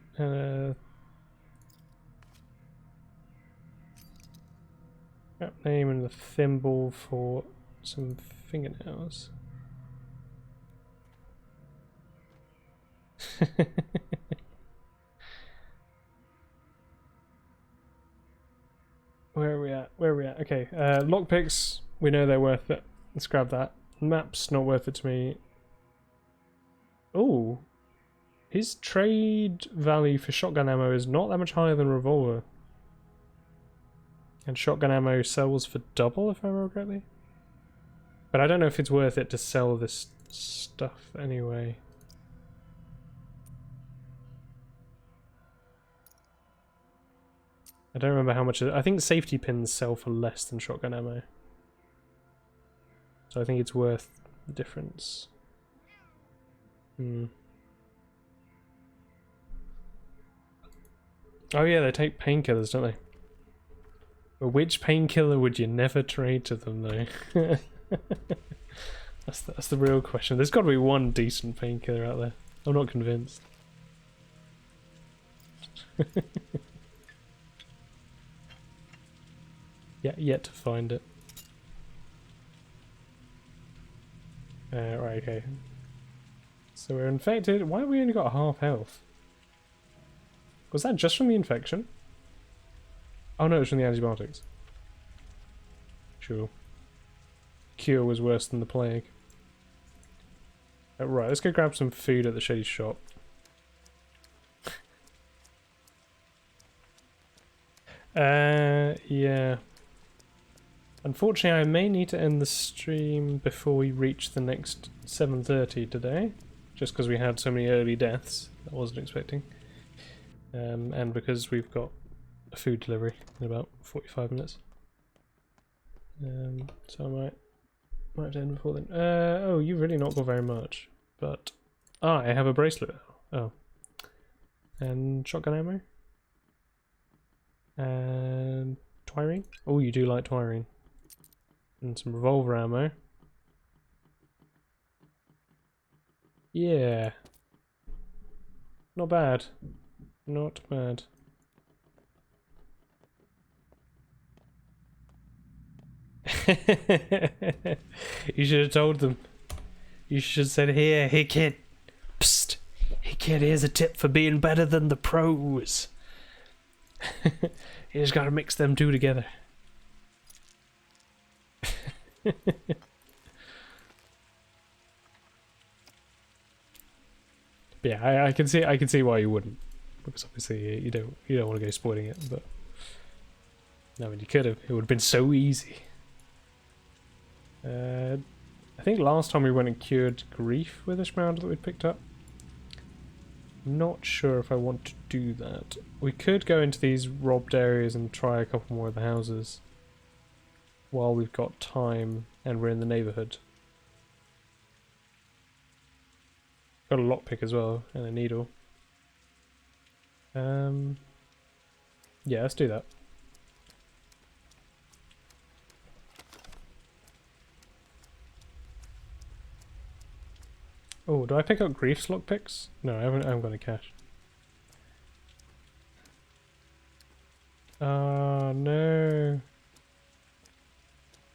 A: Name and the thimble for some fingernails. Where are we at? Okay, lockpicks, we know they're worth it. Let's grab that. Maps, not worth it to me. Oh, his trade value for shotgun ammo is not that much higher than revolver. And shotgun ammo sells for double, if I remember correctly. But I don't know if it's worth it to sell this stuff anyway. I don't remember how much. I think safety pins sell for less than shotgun ammo. So I think it's worth the difference. Oh yeah, they take painkillers, don't they? But which painkiller would you never trade to them, though? That's the real question. There's got to be one decent painkiller out there. I'm not convinced. Yeah, yet to find it. Right, okay. So we're infected. Why have we only got half health? Was that just from the infection? Oh no, it was from the antibiotics. Sure. Cure was worse than the plague. Right, let's go grab some food at the Shady Shop. Yeah. Unfortunately, I may need to end the stream before we reach the next 7:30 today, just because we had so many early deaths I wasn't expecting, and because we've got a food delivery in about 45 minutes. So I might have to end before then. Oh, you've really not got very much, but I have a bracelet. Oh, and shotgun ammo, and twirine. Oh, you do like twirine. And some revolver ammo. Yeah. Not bad. Not bad. You should have told them. You should have said, hey kid. Psst. Hey kid, here's a tip for being better than the pros. You just gotta mix them two together. Yeah, I can see why you wouldn't, because obviously you don't want to go spoiling it. But I mean, you could have. It would have been so easy. I think last time we went and cured grief with a shroud that we picked up. Not sure if I want to do that. We could go into these robbed areas and try a couple more of the houses while we've got time and we're in the neighbourhood. Got a lockpick as well and a needle. Yeah, let's do that. Oh, do I pick up Grief's lockpicks? No, I haven't got any cash. Oh no.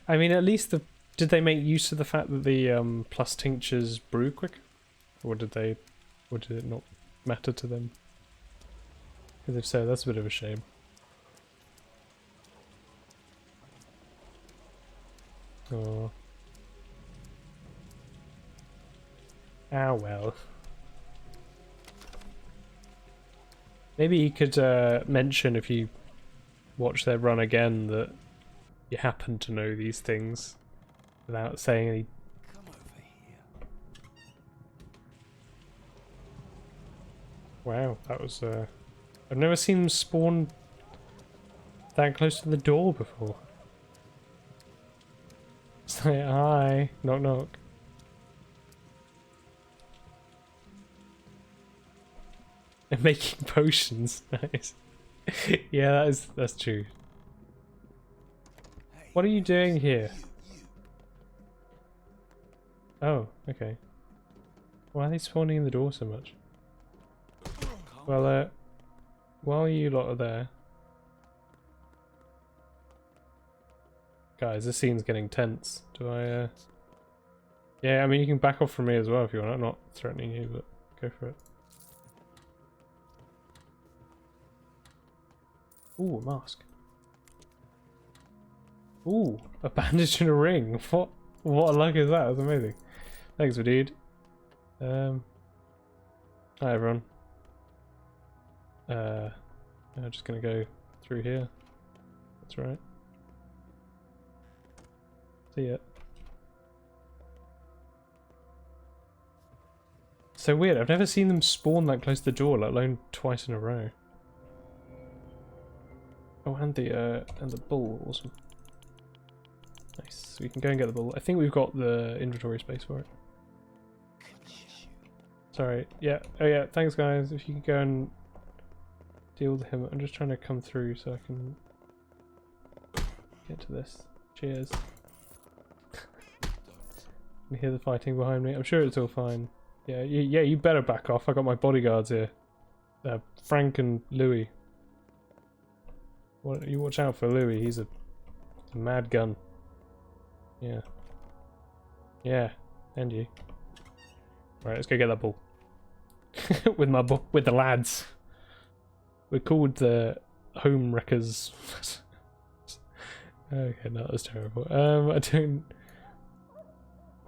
A: I mean, at least did they make use of the fact that the plus tinctures brew quicker? Or did it not matter to them? Because if so, that's a bit of a shame. Oh. Ah well. Maybe you could mention if you watch their run again that you happen to know these things without saying any.
D: Come over here.
A: Wow, that was I've never seen them spawn that close to the door before. It's like, hi, knock knock. And making potions, nice. Yeah, that's true.
D: Hey,
A: What are you doing here? Oh, okay. Why are they spawning in the door so much? Well, while you lot are there... Guys, this scene's getting tense. Do I, Yeah, I mean, you can back off from me as well if you want. I'm not threatening you, but go for it. Ooh, a mask. Ooh, a bandage and a ring. What a luck is that? That's amazing. Thanks, dude. Hi everyone. I'm just gonna go through here. That's right. See ya. So weird. I've never seen them spawn that close to the door, let alone twice in a row. Oh, and the bull, awesome. Nice. We can go and get the bull. I think we've got the inventory space for it. Sorry. Yeah. Oh yeah. Thanks, guys. If you could go and deal with him. I'm just trying to come through so I can get to this. Cheers. You hear the fighting behind me. I'm sure it's all fine. Yeah. You better back off. I got my bodyguards here. Frank and Louis. You watch out for Louis. He's a mad gun. Yeah. Yeah. And you. Right, let's go get that ball. with the lads. We're called the home wreckers. Okay, no, that was terrible. I don't.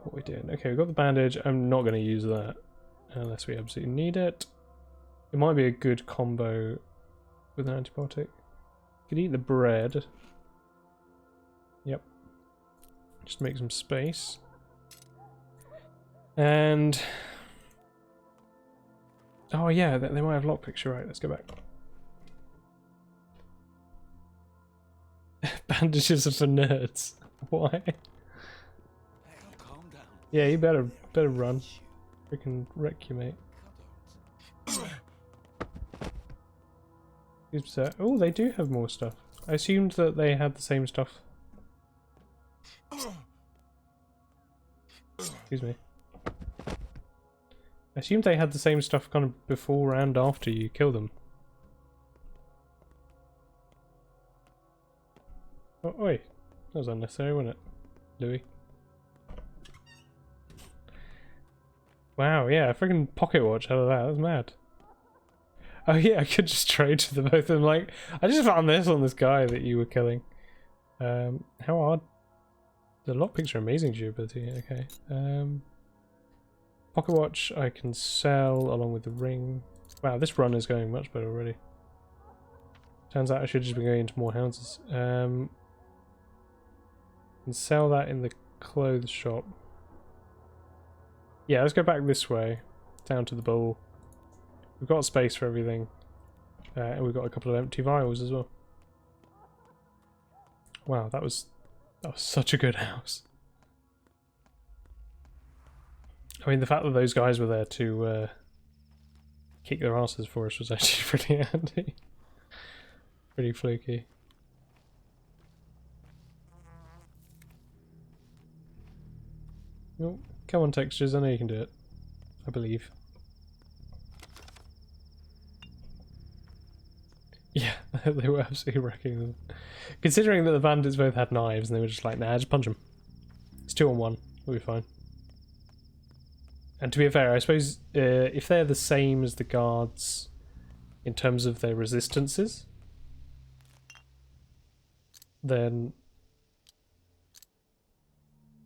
A: What are we doing? Okay, we've got the bandage. I'm not going to use that unless we absolutely need it. It might be a good combo with an antibiotic. Could eat the bread. Yep. Just make some space. And... oh yeah, they might have lockpicks, you're right, let's go back. Bandages are for nerds. Why? Yeah, you better run. Freaking wreck you, mate. Oh, they do have more stuff. I assumed that they had the same stuff. Excuse me. I assumed they had the same stuff kind of before and after you kill them. Oh, oi. That was unnecessary, wasn't it, Louis? Wow, yeah, a freaking pocket watch out of that. That was mad. Oh yeah, I could just trade to the both of them. Like, I just found this on this guy that you were killing. How hard? The lockpicks are amazing durability. Okay. Pocket watch I can sell along with the ring. Wow, this run is going much better already. Turns out I should have just been going into more houses. Can sell that in the clothes shop. Yeah, let's go back this way, down to the bowl. We've got space for everything, and we've got a couple of empty vials as well. Wow, that was such a good house. I mean, the fact that those guys were there to kick their asses for us was actually pretty handy. Pretty fluky. Oh, come on, textures, I know you can do it. I believe. Yeah, they were absolutely wrecking them. Considering that the bandits both had knives and they were just like, nah, just punch them. It's 2 on 1, we'll be fine. And to be fair, I suppose if they're the same as the guards in terms of their resistances, then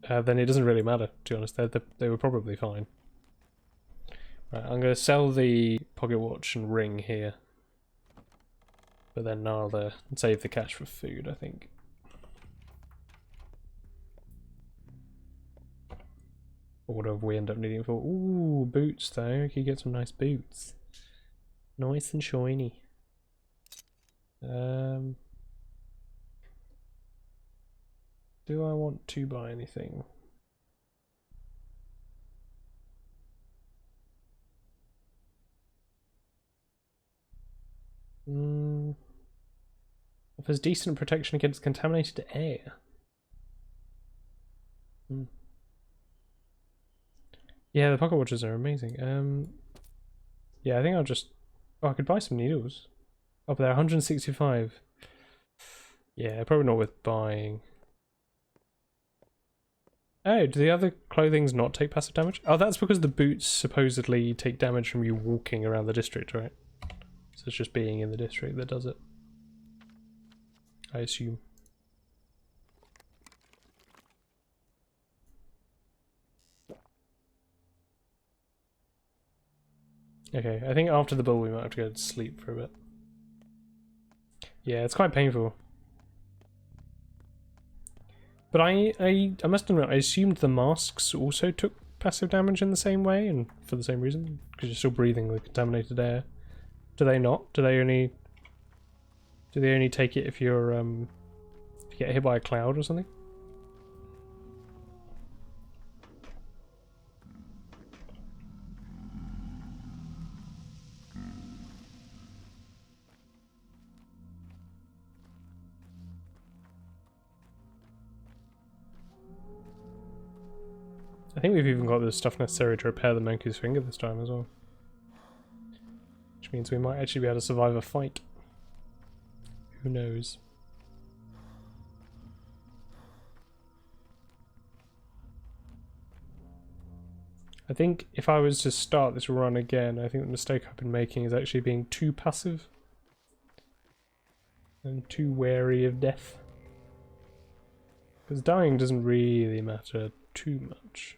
A: it doesn't really matter, to be honest. They were probably fine. Right, I'm going to sell the pocket watch and ring here. But then I'll save the cash for food, I think. Or whatever we end up needing for. Ooh, boots though. We could get some nice boots. Nice and shiny. Do I want to buy anything? Offers decent protection against contaminated air. Yeah, the pocket watches are amazing. Yeah, I think I'll just... oh, I could buy some needles. Oh, but they're 165. Yeah, probably not worth buying. Oh, do the other clothings not take passive damage? Oh, that's because the boots supposedly take damage from you walking around the district, right? So it's just being in the district that does it. I assume. Okay, I think after the bull we might have to go to sleep for a bit. Yeah, it's quite painful. But I must admit, I assumed the masks also took passive damage in the same way and for the same reason, because you're still breathing the contaminated air. Do they not? Do they only take it if you're if you get hit by a cloud or something? I think we've even got the stuff necessary to repair the Menku's finger this time as well. Which means we might actually be able to survive a fight. Who knows? I think if I was to start this run again, I think the mistake I've been making is actually being too passive. And too wary of death. Because dying doesn't really matter too much.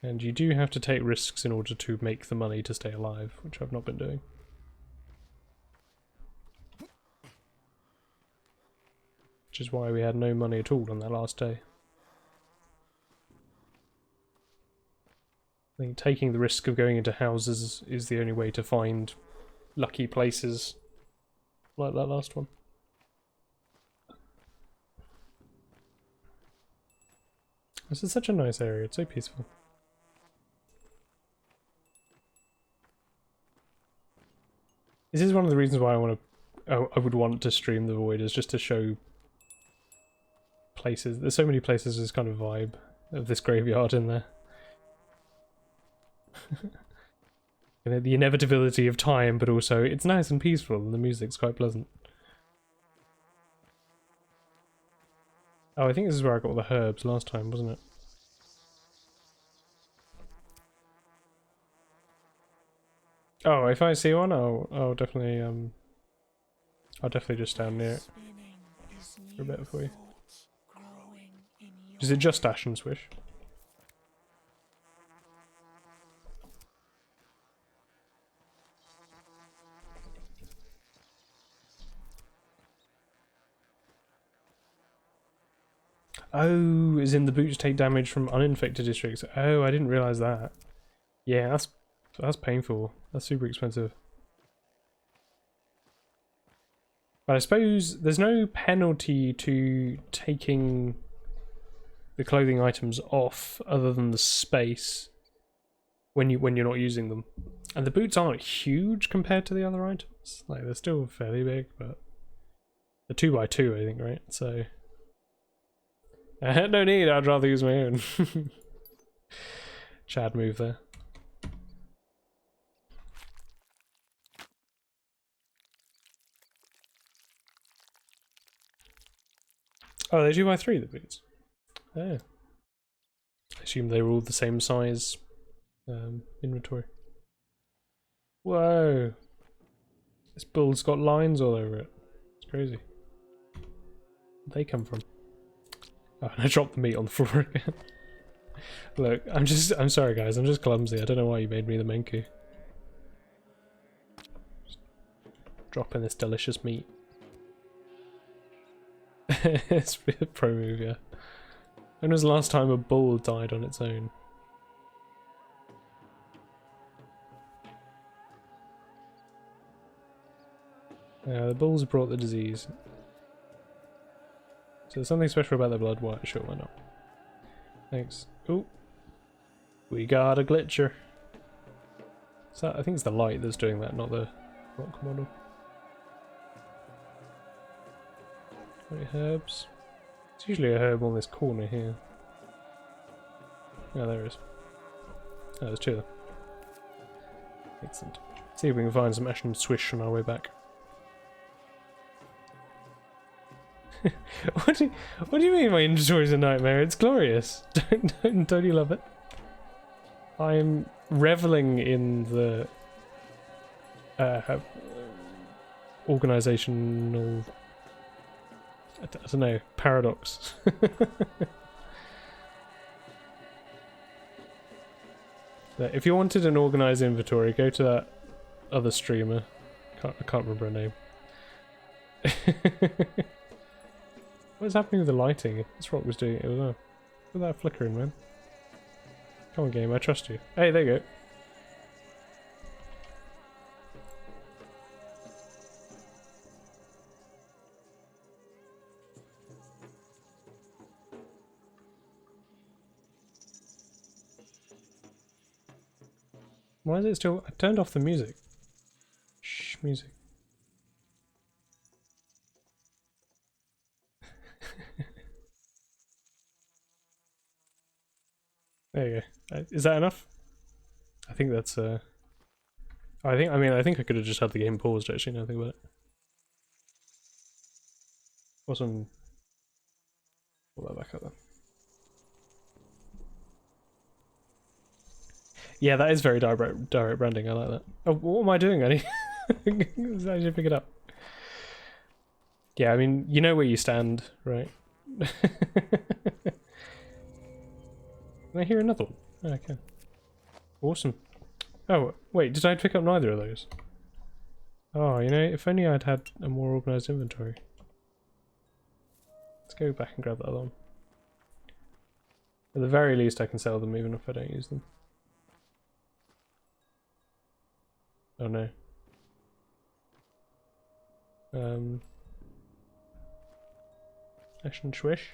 A: And you do have to take risks in order to make the money to stay alive, which I've not been doing. which is why we had no money at all on that last day. I think taking the risk of going into houses is the only way to find lucky places like that last one. This is such a nice area, it's so peaceful. This is one of the reasons why I would want to stream The Void, is just to show places. There's so many places, this kind of vibe of this graveyard in there. You know, the inevitability of time, but also it's nice and peaceful and the music's quite pleasant. Oh, I think this is where I got all the herbs last time, wasn't it? Oh, if I see one, I'll definitely just stand near it for a bit for you. Is it just dash and swish? Oh, is in the boots take damage from uninfected districts. Oh, I didn't realise that. Yeah, that's painful. That's super expensive. But I suppose there's no penalty to taking the clothing items off other than the space when you're not using them. And the boots aren't huge compared to the other items. Like, they're still fairly big, but they're 2x2, I think, right? So no need, I'd rather use my own. Chad move there. Oh, they're 2x3, the boots. Oh. I assume they were all the same size inventory. Whoa! This build's got lines all over it. It's crazy. Where'd they come from? Oh, and I dropped the meat on the floor again. Look, I'm sorry guys, I'm just clumsy. I don't know why you made me the Menku. Just dropping this delicious meat. It's a pro move, yeah. When was the last time a bull died on its own? Yeah, the bulls brought the disease. So there's something special about their blood. Why? Sure, why not? Thanks. Ooh. We got a glitcher. So I think it's the light that's doing that, not the rock model. Any herbs? There's usually a herb on this corner here. Oh, there is. Oh, there's two of them. Excellent. See if we can find some ash and swish on our way back. What do you mean my inventory's a nightmare? It's glorious. Don't you love it? I'm reveling in the organizational, I don't know, paradox. If you wanted an organized inventory, go to that other streamer. I can't remember her name. What is happening with the lighting? This rock was doing it as well. Look at that flickering, man. Come on, game, I trust you. Hey, there you go. Why is it still... I turned off the music. Shh, music. There you go. Is that enough? I think that's I think I could have just had the game paused actually, now I think about it. Awesome. Pull that back up then. Yeah, that is very direct branding, I like that. Oh, what am I doing? I should pick it up. Yeah, I mean, you know where you stand, right? Can I hear another one? Oh, I can. Awesome. Oh, wait, did I pick up neither of those? Oh, you know, if only I'd had a more organised inventory. Let's go back and grab that other one. At the very least I can sell them even if I don't use them. Oh no. Action swish.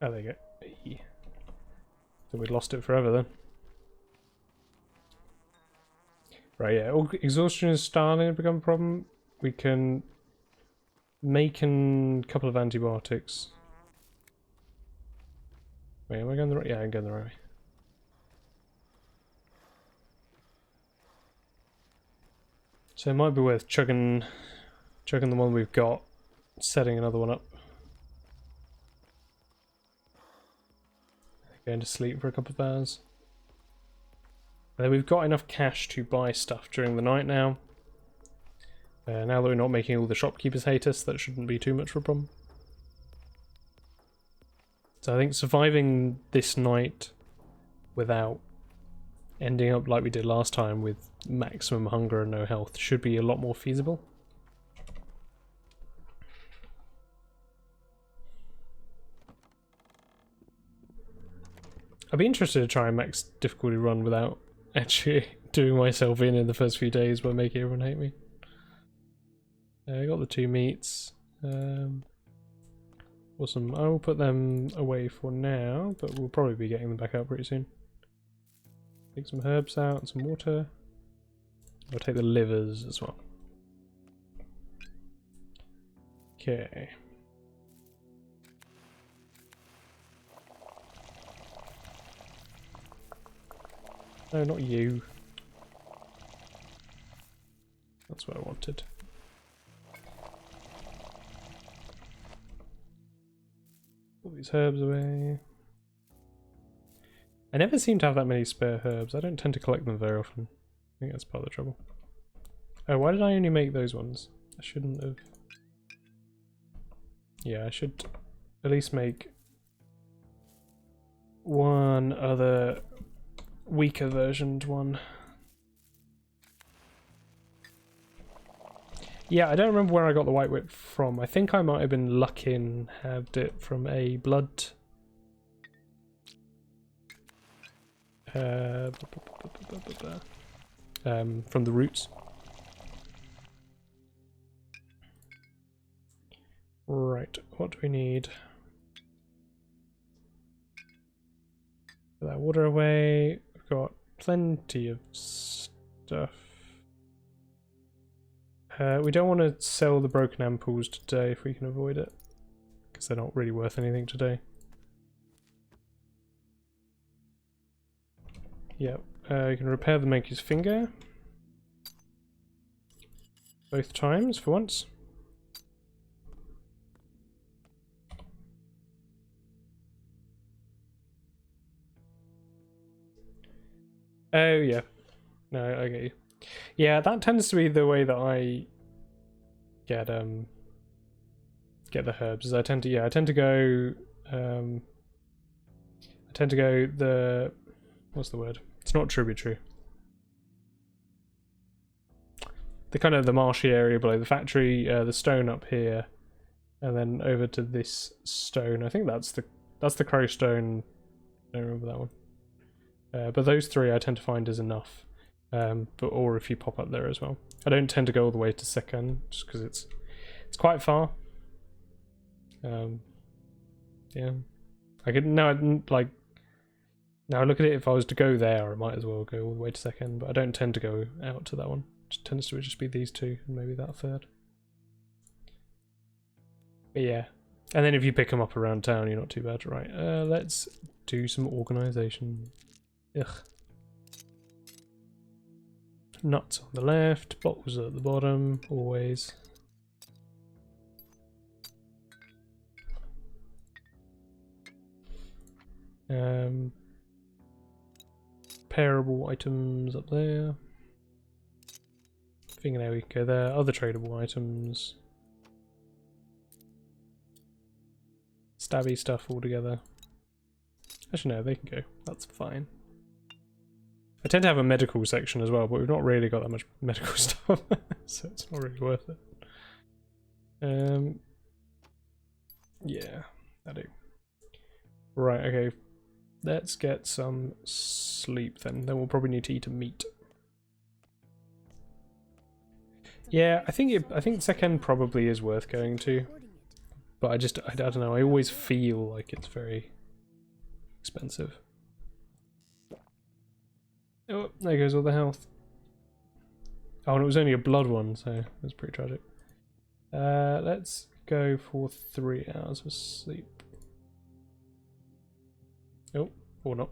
A: Oh, there you go. Eee. So we'd lost it forever then. Right, yeah. Exhaustion is starting to become a problem. We can make a couple of antibiotics. Wait, am I going the right? Yeah, I'm going the right way. So it might be worth chugging the one we've got, setting another one up. Going to sleep for a couple of hours. We've got enough cash to buy stuff during the night now. Now that we're not making all the shopkeepers hate us, that shouldn't be too much of a problem. So I think surviving this night without ending up like we did last time with maximum hunger and no health should be a lot more feasible. I'd be interested to try and max difficulty run without actually doing myself in the first few days by making everyone hate me. I got the 2 meats. Awesome. I will put them away for now, but we'll probably be getting them back out pretty soon. Take some herbs out and some water. I'll take the livers as well. Okay. No, not you. That's what I wanted. Put these herbs away. I never seem to have that many spare herbs. I don't tend to collect them very often. I think that's part of the trouble. Oh, why did I only make those ones? I shouldn't have. Yeah, I should at least make one other weaker versioned one. Yeah, I don't remember where I got the white whip from. I think I might have been lucky and had it from a blood. From the roots. Right, what do we need? Put that water away. We've got plenty of stuff. We don't want to sell the broken ampoules today if we can avoid it, because they're not really worth anything today. Yep, you can repair the monkey's finger. Both times for once. Oh yeah, no, I get you. Yeah, that tends to be the way that I get the herbs. Is I tend to go the, what's the word? It's not tributary. The kind of the marshy area below the factory, the stone up here, and then over to this stone. I think that's the crow stone. I don't remember that one. But those 3 I tend to find is enough. Or if you pop up there as well. I don't tend to go all the way to second just because it's quite far. Yeah, I could now look at it. If I was to go there, I might as well go all the way to second. But I don't tend to go out to that one. It tends to just be these 2 and maybe that 3rd. But yeah, and then if you pick them up around town, you're not too bad, right? Let's do some organisation. Ugh. Nuts on the left, bottles at the bottom, always. Pairable items up there. Fingernail, we can go there. Other tradable items. Stabby stuff all together. Actually no, they can go. That's fine. I tend to have a medical section as well, but we've not really got that much medical stuff, so it's not really worth it. Yeah, I do. Right, okay. Let's get some sleep then. Then we'll probably need to eat a meat. Yeah, I think second probably is worth going to. But I don't know, I always feel like it's very expensive. Oh, there goes all the health. Oh, and it was only a blood one, so that's pretty tragic. Let's go for 3 hours of sleep. Oh, or not.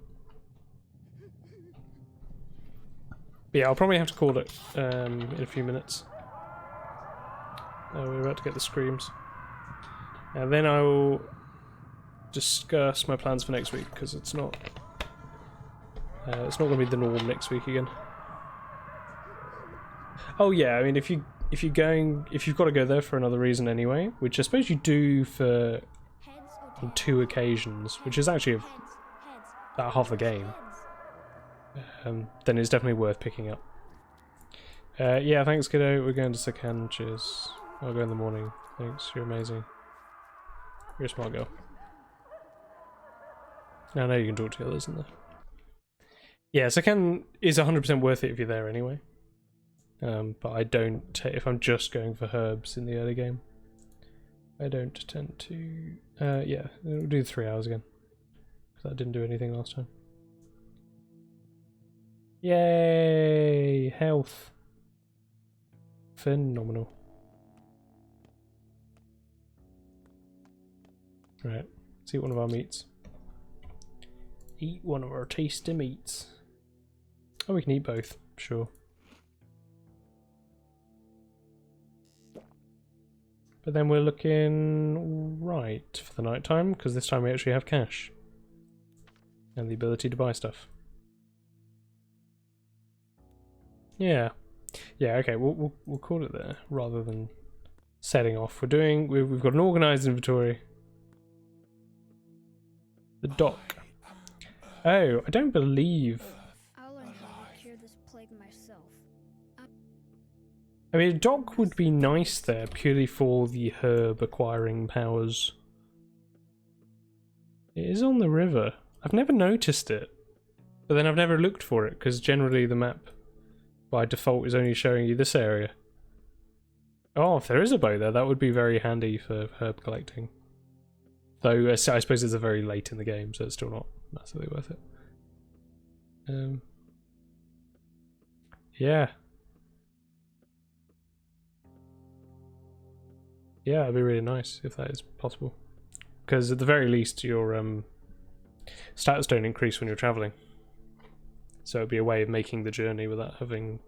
A: But yeah, I'll probably have to call it in a few minutes. We're about to get the screams. And then I will discuss my plans for next week, because it's not going to be the norm next week again. Oh yeah, I mean if you've got to go there for another reason anyway, which I suppose you do for on 2 occasions, which is actually about half the game, then it's definitely worth picking up. Yeah, thanks kiddo, we're going to Sakan, cheers. I'll go in the morning, thanks, you're amazing. You're a smart girl. I know you can talk to the others in there. Yeah, Sakan is 100% worth it if you're there anyway. But I don't, if I'm just going for herbs in the early game, I don't tend to, yeah, we'll do 3 hours again, because I didn't do anything last time. Yay! Health. Phenomenal. Right, let's eat one of our meats. Eat one of our tasty meats. Oh, we can eat both, sure. But then we're looking right for the night time, because this time we actually have cash. And the ability to buy stuff. Yeah. Yeah, okay, we'll call it there, rather than setting off. We've got an organised inventory. The dock. Oh, I don't believe...
B: I'll learn how to cure this plague myself.
A: I mean, a dock would be nice there, purely for the herb acquiring powers. It is on the river. I've never noticed it. But then I've never looked for it, because generally the map, by default, is only showing you this area. Oh, if there is a boat there, that would be very handy for herb collecting. Though, I suppose it's a very late in the game, so it's still not massively worth it. Yeah. Yeah, it'd be really nice if that is possible. Because at the very least, your stats don't increase when you're travelling. So it'd be a way of making the journey without having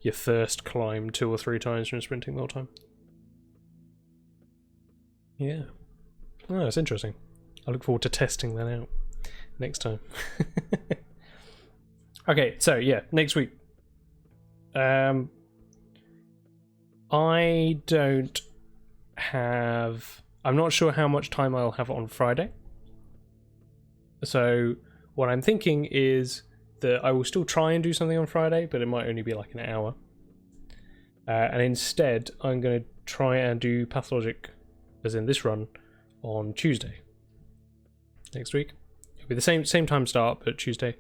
A: your thirst climb 2 or 3 times from sprinting the whole time. Yeah. Oh, that's interesting. I look forward to testing that out next time. Okay, so yeah, next week. I don't have... I'm not sure how much time I'll have on Friday. So what I'm thinking is that I will still try and do something on Friday, but it might only be like an hour. And instead, I'm going to try and do Pathologic, as in this run, on Tuesday next week. It'll be the same time start, but Tuesday.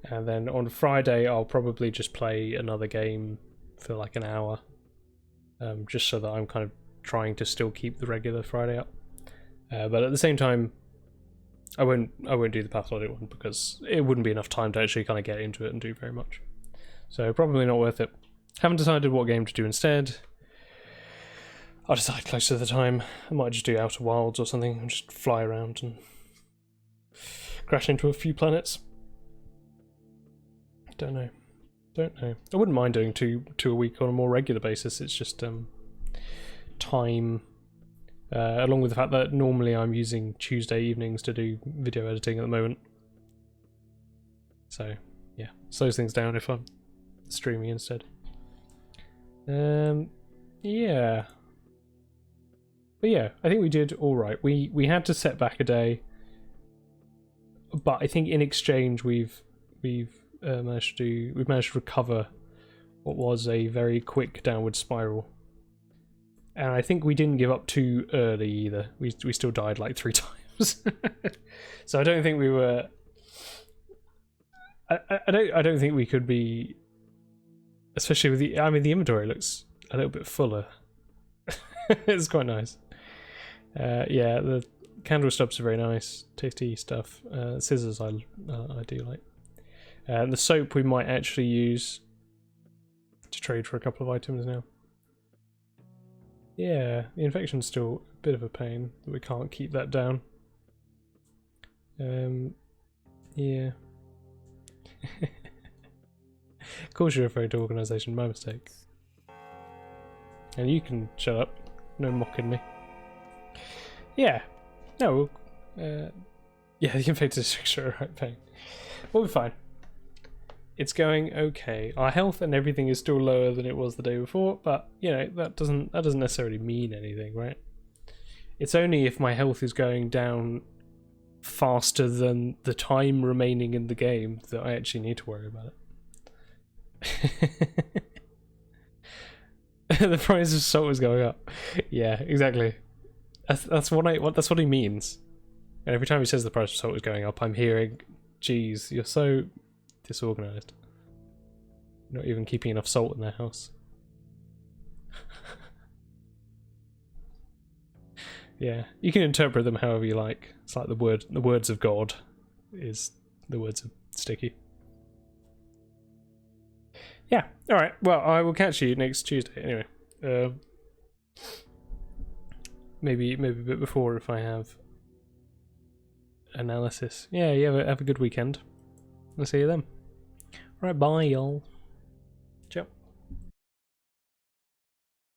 A: And then on Friday, I'll probably just play another game for like an hour, just so that I'm kind of trying to still keep the regular Friday up. But at the same time, I won't do the Pathologic one because it wouldn't be enough time to actually kind of get into it and do very much. So probably not worth it. Haven't decided what game to do instead. I'll decide close to the time. I might just do Outer Wilds or something and just fly around and crash into a few planets. Don't know. I wouldn't mind doing two a week on a more regular basis. It's just time, along with the fact that normally I'm using Tuesday evenings to do video editing at the moment. So yeah, slows things down if I'm streaming instead. Yeah. But yeah, I think we did all right. We had to set back a day, but I think in exchange we've managed to recover what was a very quick downward spiral. And I think we didn't give up too early either. We still died like 3 times. So I don't think we were. I don't think we could be. Especially with the. I mean, the inventory looks a little bit fuller. It's quite nice. Yeah, the candle stubs are very nice, tasty stuff. Scissors I do like. The soap we might actually use to trade for a couple of items now. Yeah, the infection's still a bit of a pain, but we can't keep that down. Yeah. Of course you're referring to organisation, my mistake. And you can shut up, no mocking me. Yeah. No, yeah, the infected is extra right pain. We'll be fine. It's going okay. Our health and everything is still lower than it was the day before, but you know, that doesn't necessarily mean anything, right? It's only if my health is going down faster than the time remaining in the game that I actually need to worry about it. The price of salt is going up. Yeah, exactly. That's what he means. And every time he says the price of salt is going up, I'm hearing, "Geez, you're so disorganized. Not even keeping enough salt in their house." Yeah, you can interpret them however you like. It's like the words of God is the words of Sticky. Yeah, alright, well, I will catch you next Tuesday anyway. Maybe a bit before if I have analysis. Yeah, you have a good weekend. I'll see you then. Alright, bye y'all.